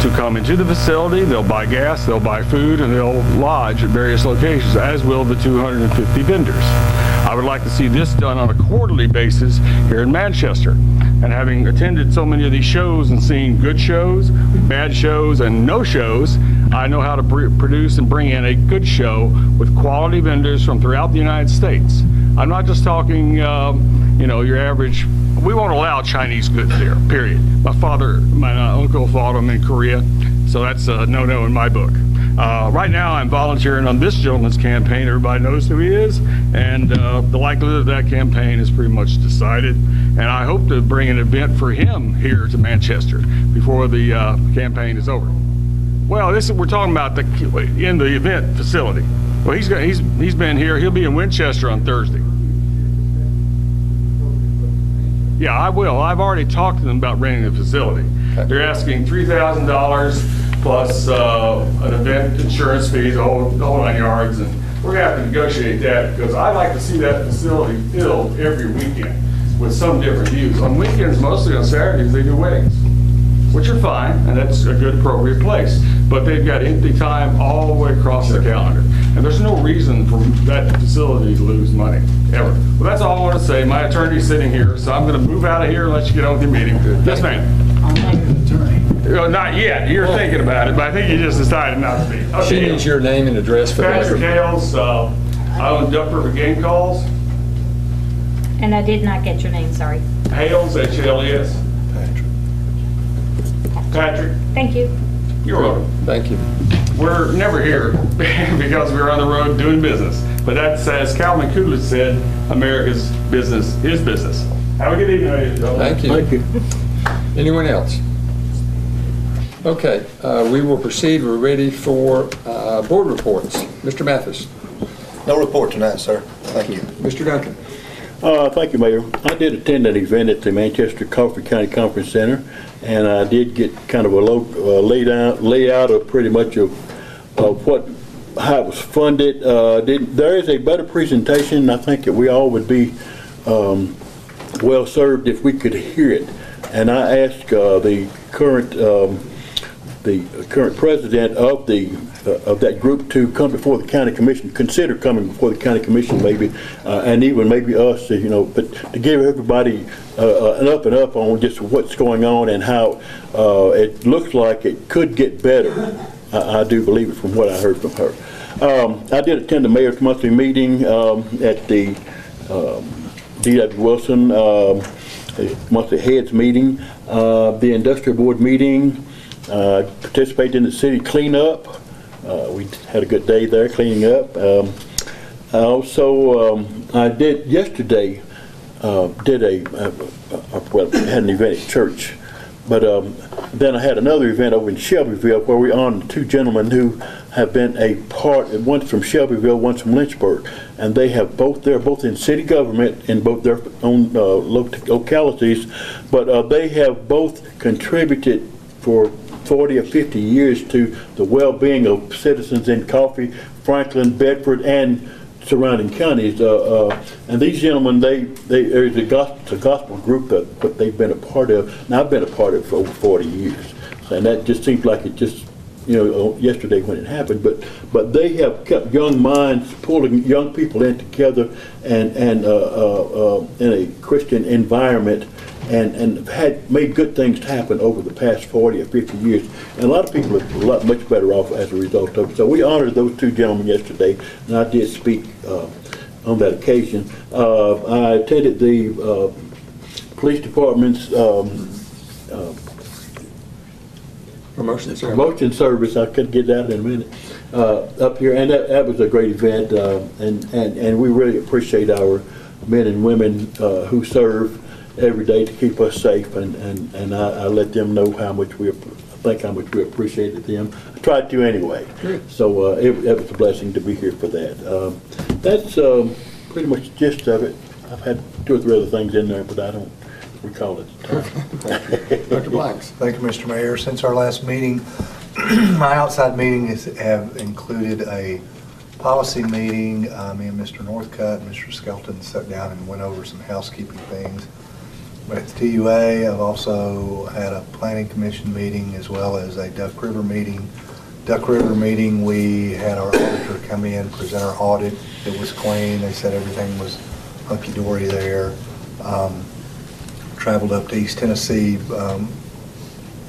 to come into the facility, they'll buy gas, they'll buy food, and they'll lodge at various locations, as will the 250 vendors. I would like to see this done on a quarterly basis here in Manchester. And having attended so many of these shows and seen good shows, bad shows, and no shows, I know how to produce and bring in a good show with quality vendors from throughout the United States. I'm not just talking, your average. We won't allow Chinese goods there, period. My uncle fought them in Korea, so that's a no-no in my book. Right now, I'm volunteering on this gentleman's campaign. Everybody knows who he is, and the likelihood of that campaign is pretty much decided. And I hope to bring an event for him here to Manchester before the campaign is over. Well, we're talking about in the event facility. Well, he's been here. He'll be in Winchester on Thursday. Yeah, I will. I've already talked to them about renting the facility. They're asking $3,000 plus an event insurance fee, the whole 9 yards, and we're gonna have to negotiate that, because I like to see that facility filled every weekend with some different views. On weekends, mostly on Saturdays, they do weddings, which are fine, and that's a good appropriate place. But they've got empty time all the way across the calendar. And there's no reason for that facility to lose money, ever. Well, that's all I want to say. My attorney's sitting here, so I'm going to move out of here and let you get on with your meeting. Yes, ma'am. I'm not an attorney. Not yet. You're thinking about it, but I think you just decided not to be. Okay. She needs your name and address for the Patrick record. Hales, I own Duck River Game Calls. And I did not get your name, sorry. Hales, H-A-L-E-S. Patrick. Thank you. You're welcome. Thank you. We're never here because we're on the road doing business. But that's, as Calvin Coolidge said, America's business is business. Have a good evening, ladies and gentlemen. Thank you. Thank you. Anyone else? Okay, we will proceed. We're ready for board reports. Mr. Mathis. No report tonight, sir. Thank you. Mr. Duncan. Thank you, Mayor. I did attend an event at the Manchester Coffee County Conference Center, and I did get kind of a layout of pretty much of how it was funded. There is a better presentation. I think that we all would be well served if we could hear it. And I asked the current president of that group to come before the county commission, consider coming before the county commission maybe, and even maybe us, but to give everybody an up and up on just what's going on and how it looks like it could get better. I do believe it from what I heard from her. I did attend the mayor's monthly meeting at the D.W. Wilson monthly heads meeting, the industrial board meeting, participated in the city cleanup. We had a good day there cleaning up. Also, I did yesterday, had an event at church, but then I had another event over in Shelbyville where we honored two gentlemen who have been a part, one's from Shelbyville, one's from Lynchburg, and they're both in city government in both their own localities, but they have both contributed for 40 or 50 years to the well-being of citizens in Coffee, Franklin, Bedford, and surrounding counties. And these gentlemen, there's a gospel group that they've been a part of, and I've been a part of for over 40 years. And that just seems like it just, yesterday when it happened, but they have kept young minds, pulling young people in together and in a Christian environment, and have made good things happen over the past 40 or 50 years. And a lot of people are much better off as a result of it. So we honored those two gentlemen yesterday, and I did speak on that occasion. I attended the police department's promotion service. I could get that in a minute up here, and that was a great event, and we really appreciate our men and women who serve every day to keep us safe, and I let them know how much we appreciated them. I tried to anyway. So it was a blessing to be here for that. That's pretty much the gist of it. I've had 2 or 3 other things in there, but I don't recall it. Dr. Blanks. Thank you, Mr. Mayor. Since our last meeting, my outside meetings have included a policy meeting. Me and Mr. Northcutt and Mr. Skelton sat down and went over some housekeeping things. But at the TUA, I've also had a planning commission meeting as well as a Duck River meeting. Duck River meeting, we had our auditor come in, present our audit. It was clean. They said everything was hunky-dory there. Traveled up to East Tennessee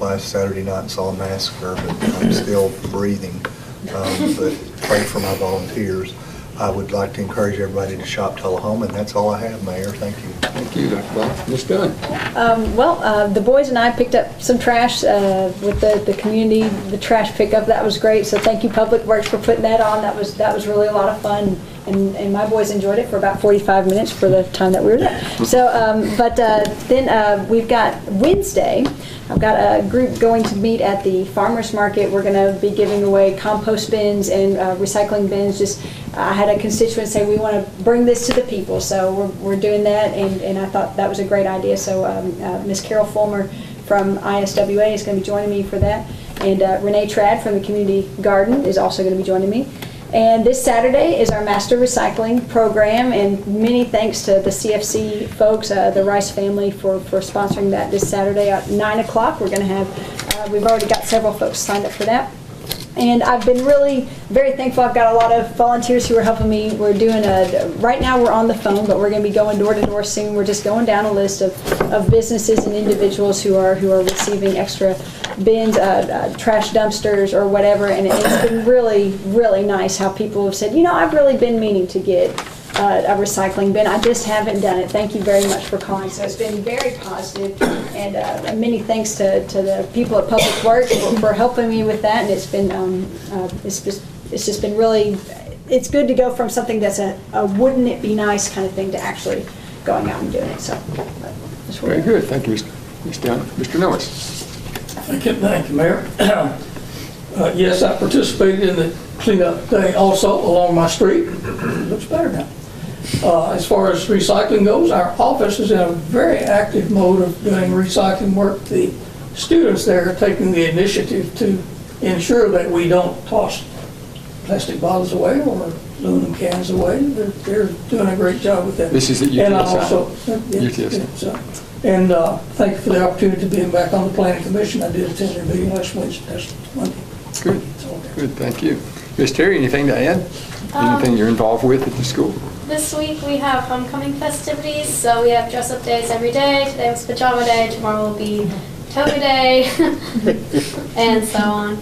last Saturday night and saw a massacre, but I'm still breathing. But pray for my volunteers. I would like to encourage everybody to shop Tullahoma, and that's all I have, Mayor. Thank you. Thank you, Dr. Blanks. Ms. Dunn. The boys and I picked up some trash with the community, the trash pickup. That was great. So thank you, Public Works, for putting that on. That was really a lot of fun. And my boys enjoyed it for about 45 minutes for the time that we were there. So, then we've got Wednesday. I've got a group going to meet at the farmers market. We're going to be giving away compost bins and recycling bins. I had a constituent say we want to bring this to the people, so we're doing that, and I thought that was a great idea. So Ms. Carol Fulmer from ISWA is going to be joining me for that, and Renee Trad from the Community Garden is also going to be joining me. And this Saturday is our master recycling program, and many thanks to the CFC folks, the Rice family, for sponsoring that this Saturday at 9 o'clock. We're going to have, we've already got several folks signed up for that. And I've been really very thankful. I've got a lot of volunteers who are helping me. We're doing right now we're on the phone, but we're going to be going door to door soon. We're just going down a list of businesses and individuals who are receiving extra bins, trash dumpsters or whatever. And it's been really, really nice how people have said, you know, I've really been meaning to get a recycling bin. I just haven't done it. Thank you very much for calling. So it's been very positive, and many thanks to the people at Public Works for helping me with that. And it's been it's just been really, it's good to go from something that's a wouldn't it be nice kind of thing to actually going out and doing it. So that's very good. Thank you, Mr. Norris. Thank you, Mayor. Yes, I participated in the cleanup day also along my street. It looks better now. As far as recycling goes, our office is in a very active mode of doing recycling work. The students there are taking the initiative to ensure that we don't toss plastic bottles away or aluminum cans away. They're doing a great job with that. This is at UTSI. And I also, UTSI. And thank you for the opportunity to be back on the Planning Commission. I did attend their meeting last Monday. Good. Good. Thank you. Ms. Terry, anything to add? Anything you're involved with at the school? This week we have homecoming festivities, so we have dress-up days every day. Today was pajama day, tomorrow will be toga day, and so on.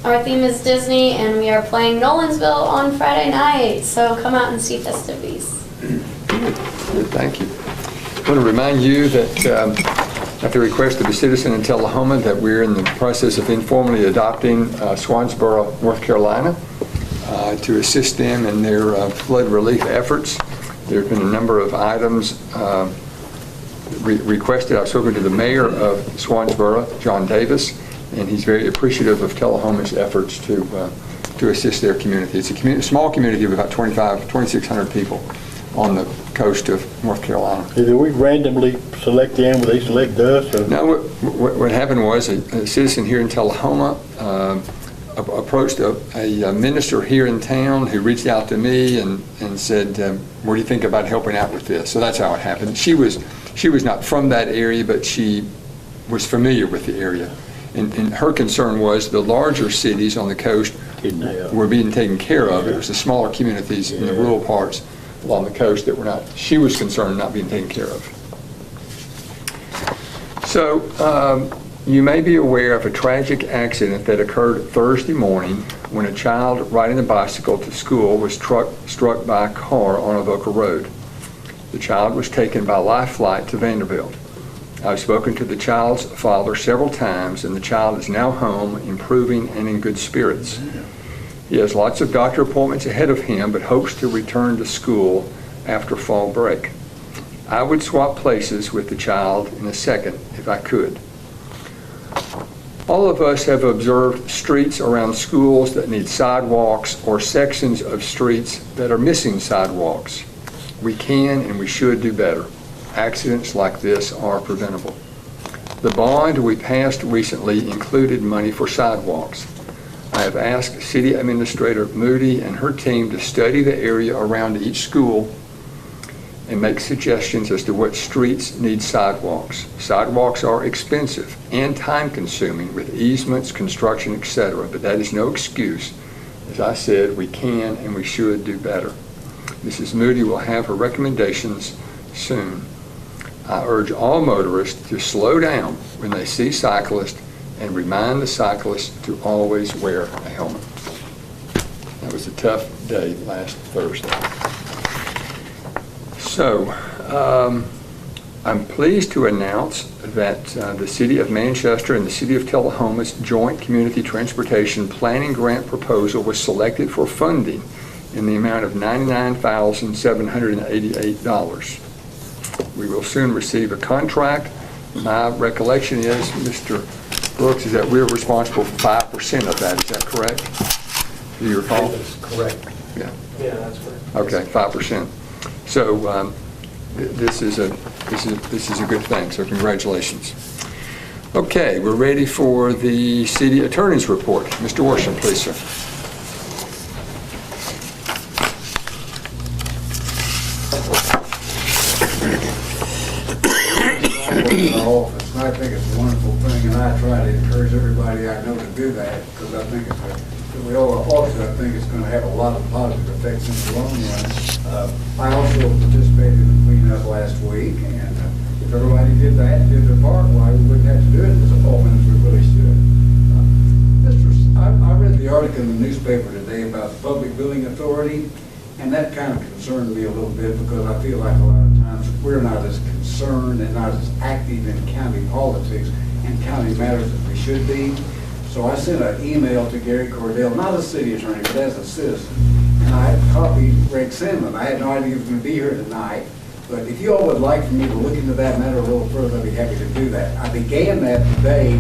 Our theme is Disney, and we are playing Nolansville on Friday night, so come out and see festivities. Good, thank you. I want to remind you that at the request of a citizen in Tullahoma that we're in the process of informally adopting Swansboro, North Carolina, to assist them in their flood relief efforts. There have been a number of items requested. I've spoken to the mayor of Swansboro, John Davis, and he's very appreciative of Tullahoma's efforts to assist their community. It's a small community of about 2,600 people on the coast of North Carolina. Do we randomly select them? Will they select us? Or? No, what happened was a citizen here in Tullahoma approached a minister here in town who reached out to me and said, what do you think about helping out with this? So that's how it happened. She was not from that area, but she was familiar with the area. And her concern was the larger cities on the coast were being taken care of. It was the smaller communities in the rural parts along the coast that were not, she was concerned not being taken care of. So you may be aware of a tragic accident that occurred Thursday morning when a child riding a bicycle to school was struck by a car on Avoca Road. The child was taken by life flight to Vanderbilt. I've spoken to the child's father several times, and the child is now home, improving and in good spirits. He has lots of doctor appointments ahead of him, but hopes to return to school after fall break. I would swap places with the child in a second if I could. All of us have observed streets around schools that need sidewalks or sections of streets that are missing sidewalks. We can and we should do better. Accidents like this are preventable. The bond we passed recently included money for sidewalks. I have asked City Administrator Moody and her team to study the area around each school and make suggestions as to what streets need sidewalks. Sidewalks are expensive and time-consuming with easements, construction, etc., but that is no excuse. As I said, we can and we should do better. Mrs. Moody will have her recommendations soon. I urge all motorists to slow down when they see cyclists and remind the cyclists to always wear a helmet. That was a tough day last Thursday. So, I'm pleased to announce that the City of Manchester and the City of Tullahoma's joint community transportation planning grant proposal was selected for funding in the amount of $99,788. We will soon receive a contract. My recollection is, Mr. Brooks, is that we're responsible for 5% of that. Is that correct? Do you recall? That's correct. Yeah. Yeah, that's correct. Okay, 5%. So this is a good thing. So congratulations. Okay, we're ready for the city attorney's report. Mr. Worsham, please, sir. in our office, and I think it's a wonderful thing, and I try to encourage everybody I know to do that, because I think we all also, I think it's going to have a lot of positive effects in the long run. I also participated in the cleanup last week, and if everybody did that, did their part, why we wouldn't have to do it as often as we really should. I read the article in the newspaper today about the Public Building Authority, and that kind of concerned me a little bit because I feel like a lot of times we're not as concerned and not as active in county politics and county matters as we should be. So I sent an email to Gary Cordell, not as city attorney, but as a citizen, and I had copied Greg Sandlin. I had no idea he was going to be here tonight, but if you all would like for me to look into that matter a little further, I'd be happy to do that. I began that today,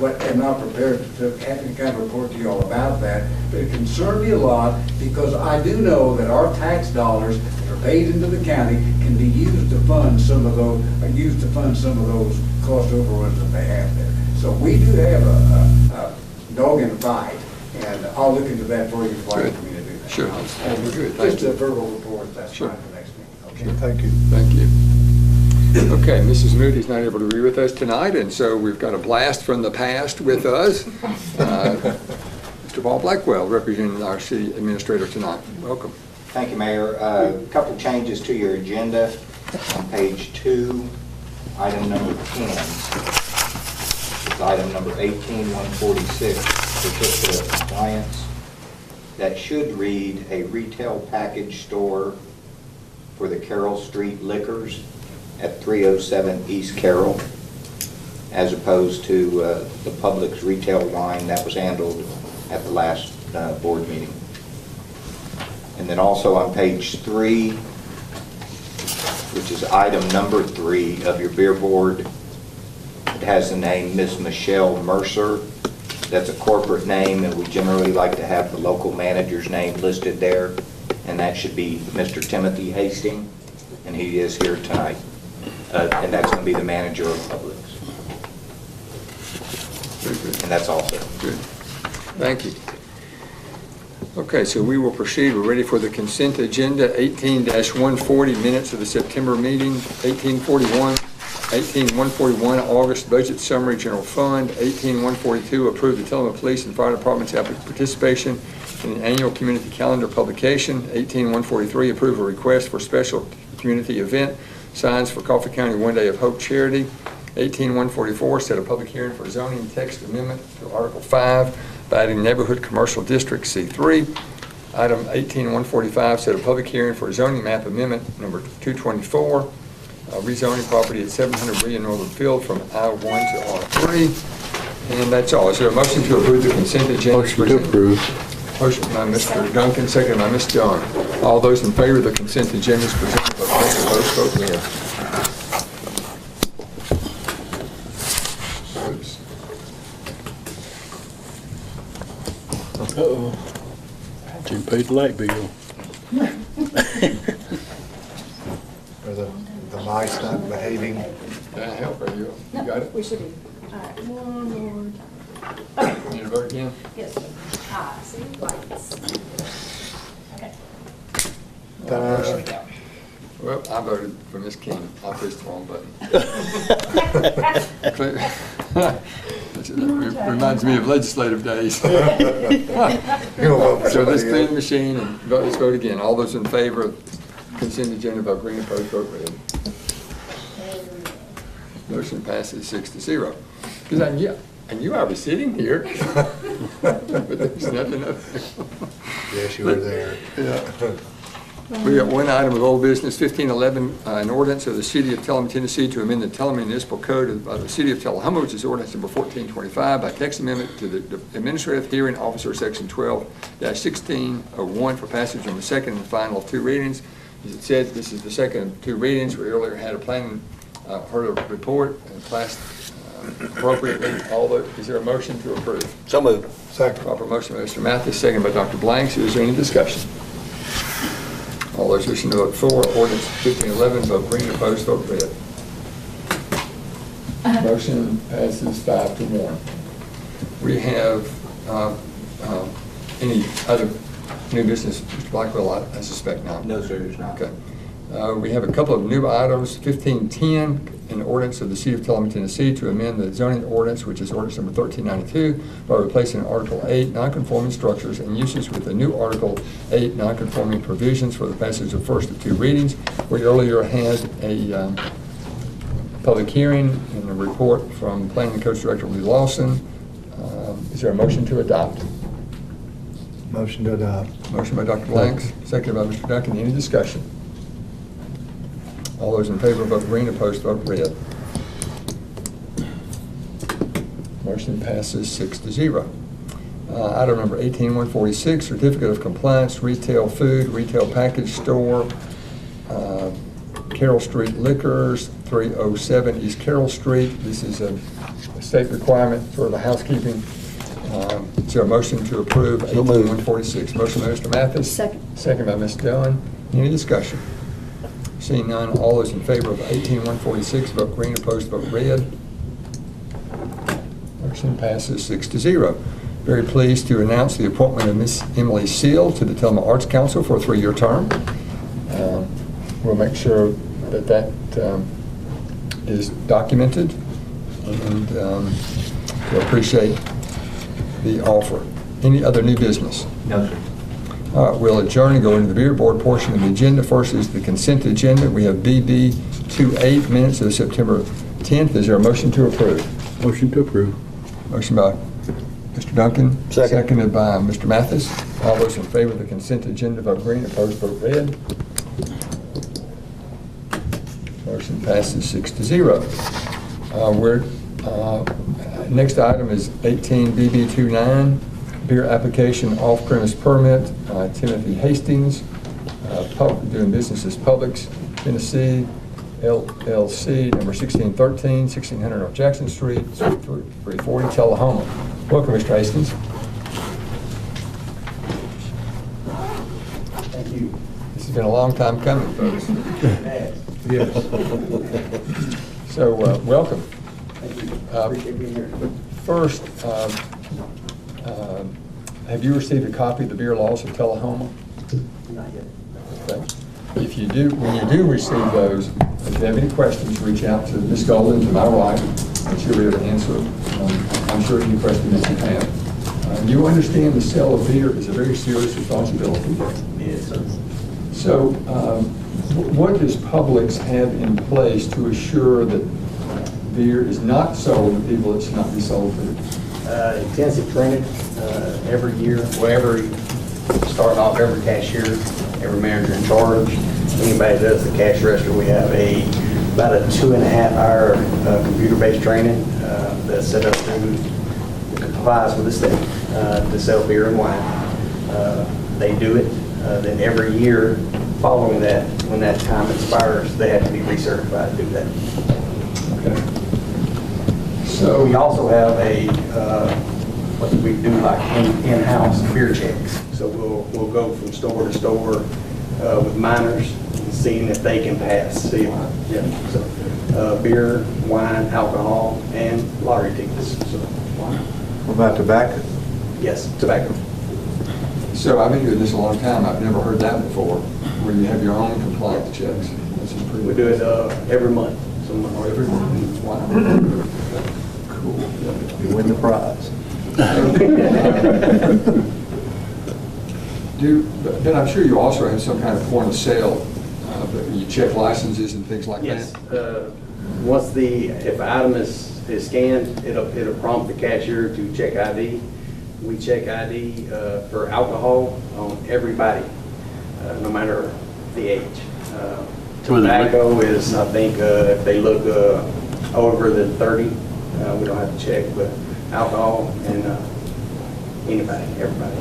but am not prepared to kind of report to you all about that. But it concerned me a lot because I do know that our tax dollars that are paid into the county can be used to fund some of those, cost overruns that they have there. So we do have a dog in the fight, and I'll look into that for you if you'd like for me to do that. Sure. Good. Just a verbal report, that's fine for next meeting. Okay. Sure. Thank you. Thank you. Okay, Mrs. Moody's not able to be with us tonight, and so we've got a blast from the past with us. Mr. Paul Blackwell, representing our city administrator tonight. Welcome. Thank you, Mayor. A couple changes to your agenda. On page 2, item number 10. It's item number 18146, certificate of compliance. That should read a retail package store for the Carroll Street Liquors at 307 East Carroll, as opposed to the Publix retail line that was handled at the last board meeting. And then also on page 3, which is item number 3 of your beer board, it has the name Miss Michelle Mercer. That's a corporate name, and we generally like to have the local manager's name listed there, and that should be Mr. Timothy Hastings, and he is here tonight. And that's going to be the manager of Publix. And that's all, sir. Good. Thank you. Okay, so we will proceed. We're ready for the consent agenda. 18-140, minutes of the September meeting. 18-141, August budget summary, general fund. 18-142, approve the Tullahoma Police and Fire Department's participation in the annual community calendar publication. 18-143, approve a request for special community event, signs for Coffee County One Day of Hope Charity. 18-144, set a public hearing for zoning text amendment to Article 5 by adding neighborhood commercial district C3. Item 18-145, set a public hearing for zoning map amendment number 224, rezoning property at 700 William Northern Field from I-1 to R3. And that's all. Is there a motion to approve the consent agenda? Motion to approve. Motion by Mr. Duncan, second by Ms. John. All those in favor of the consent agenda is presented by vote yes. Uh-oh. Didn't pay the light bill. Are the mice not behaving? Can I help? Are you got it? We should be. All right, one more time. You need to vote again? Yes. See, lights. Okay. There we go. Well, I voted for Ms. King. I pushed the wrong button. It reminds me of legislative days. So let's clean the machine and let's vote again. All those in favor of consent agenda, vote green, opposed, vote red. Motion passes 6-0. Because I knew I was sitting here, but there's nothing up there. Yes, you were there. Yeah. We got one item of old business, 1511, an ordinance of the City of Tullahoma, Tennessee to amend the Tullahoma Municipal Code of the City of Tullahoma, which is ordinance number 1425 by text amendment to the Administrative Hearing Officer, Section 12-1601 for passage on the second and final of 2 readings. As it said, this is the second of 2 readings. We earlier had a planning, heard a report and passed appropriately. Is there a motion to approve? So moved. Second. Proper motion by Mr. Mathis, second by Dr. Blanks. Is there any discussion? All those wishing to vote for ordinance 1511, vote green, opposed, vote red. Motion passes 5-1. We have any other new business, Mr. Blackwell? I suspect not. No, sir, there's not. Okay. We have a couple of new items, 1510, an ordinance of the City of Tullahoma, Tennessee to amend the zoning ordinance, which is ordinance number 1392, by replacing Article 8, nonconforming structures and uses with the new Article 8, nonconforming provisions for the passage of first of two readings. We earlier had a public hearing and a report from Planning and Codes Director Lee Lawson. Is there a motion to adopt? Motion to adopt. Motion by Dr. Blanks, seconded by Mr. Duncan. Any discussion? All those in favor vote green, opposed vote red. Motion passes 6-0. Item number 18-146, certificate of compliance, retail food, retail package store, Carroll Street Liquors, 307 East Carroll Street. This is a state requirement for the housekeeping. Is there a motion to approve 18-146? Motion by Mr. Mathis. Second. Second by Ms. Dillon. Any discussion? Seeing none, all those in favor of 18-146 vote green, opposed vote red. Motion passes 6-0. Very pleased to announce the appointment of Ms. Emily Seal to the Tullahoma Arts Council for a 3-year term. We'll make sure that that is documented, and we'll appreciate the offer. Any other new business? No, sir. All right, we'll adjourn and go into the beer board portion of the agenda. First is the consent agenda. We have BB 28 minutes of September 10th. Is there a motion to approve? Motion to approve. Motion by Mr. Duncan. Second. Seconded by Mr. Mathis. All those in favor of the consent agenda vote green, opposed vote red. Motion passes 6-0. Next item is 18 BB 29, beer application off-premise permit, Timothy Hastings, doing business as Publix, Tennessee, LLC, number 1613, 1600 North Jackson Street, 340 Tullahoma. Welcome, Mr. Hastings. Thank you. This has been a long time coming, folks. Yes. So, welcome. Thank you. Appreciate being here. First, have you received a copy of the beer laws of Tullahoma? Not yet. Okay. If you do, when you do receive those, if you have any questions, reach out to Ms. Golden, to my right, and she'll be able to answer I'm sure any questions that you have. You understand the sale of beer is a very serious responsibility. Yes, sir. So, what does Publix have in place to assure that beer is not sold to people it should not be sold to? Intensive training every year, starting off every cashier, every manager in charge, anybody that does the cash register. We have about a 2.5-hour computer-based training that's set up to complies with the state to sell beer and wine. They do it. Then every year following that, when that time expires, they have to be recertified to do that. Okay. So we also have what we do like in-house beer checks. So we'll go from store to store with minors, seeing if they can pass. So beer, wine, alcohol, and lottery tickets. So, What about tobacco? yes, tobacco. So I've been doing this a long time. I've never heard that before, where you have your own compliance checks. This is pretty. We do it every month. Or every month. Wow. Cool. You win the prize. But I'm sure you also have some kind of point of sale. You check licenses and things like Yes. that. Once if an item is scanned, it'll prompt the cashier to check ID. We check ID for alcohol on everybody, no matter the age. Tobacco is, I think, if they look over than 30, we don't have to check, but alcohol and anybody, everybody.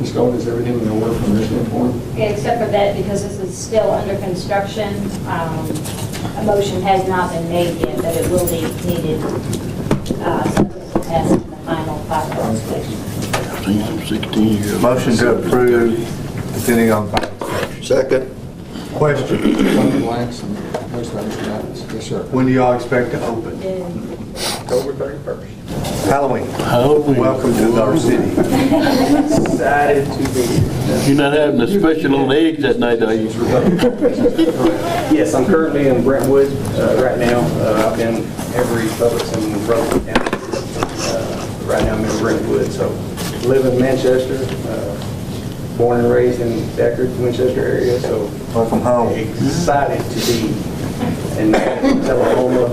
Ms. Gold, is everything in order from your standpoint? Except for that, because this is still under construction, a motion has not been made yet, but it will be needed subject to passing the final final inspection. Motion to approve, depending on final inspection. Second. Question. Blanks and most of Mr. Mathis. Yes, sir. When do y'all expect to open? October 31st. Halloween. Halloween. Welcome to our city. Excited to be here. You're not having a special on eggs that night, are you? Yes, I'm currently in Brentwood right now. I've been every Publix and Roseland County. Right now I'm in Brentwood, so live in Manchester, born and raised in Deckard, Winchester area, so welcome home. Excited to be in Tullahoma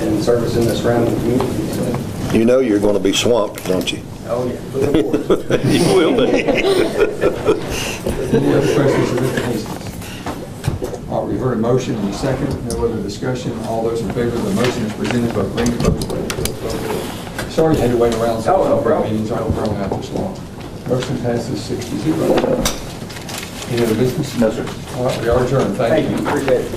and servicing the surrounding community. So. You know you're going to be swamped, don't you? Oh, yeah. Looking forward to it. You will be. Any other questions for Mr. Hastings? All right, we heard a motion and a second. No other discussion. All those in favor of the motion as presented by Green Clerk. Sorry you had to wait around. Oh, no problem. Meetings aren't drawn out this long. Motion passes 6-0. Any other business? No, sir. All right, we are adjourned. Thank you. Appreciate it.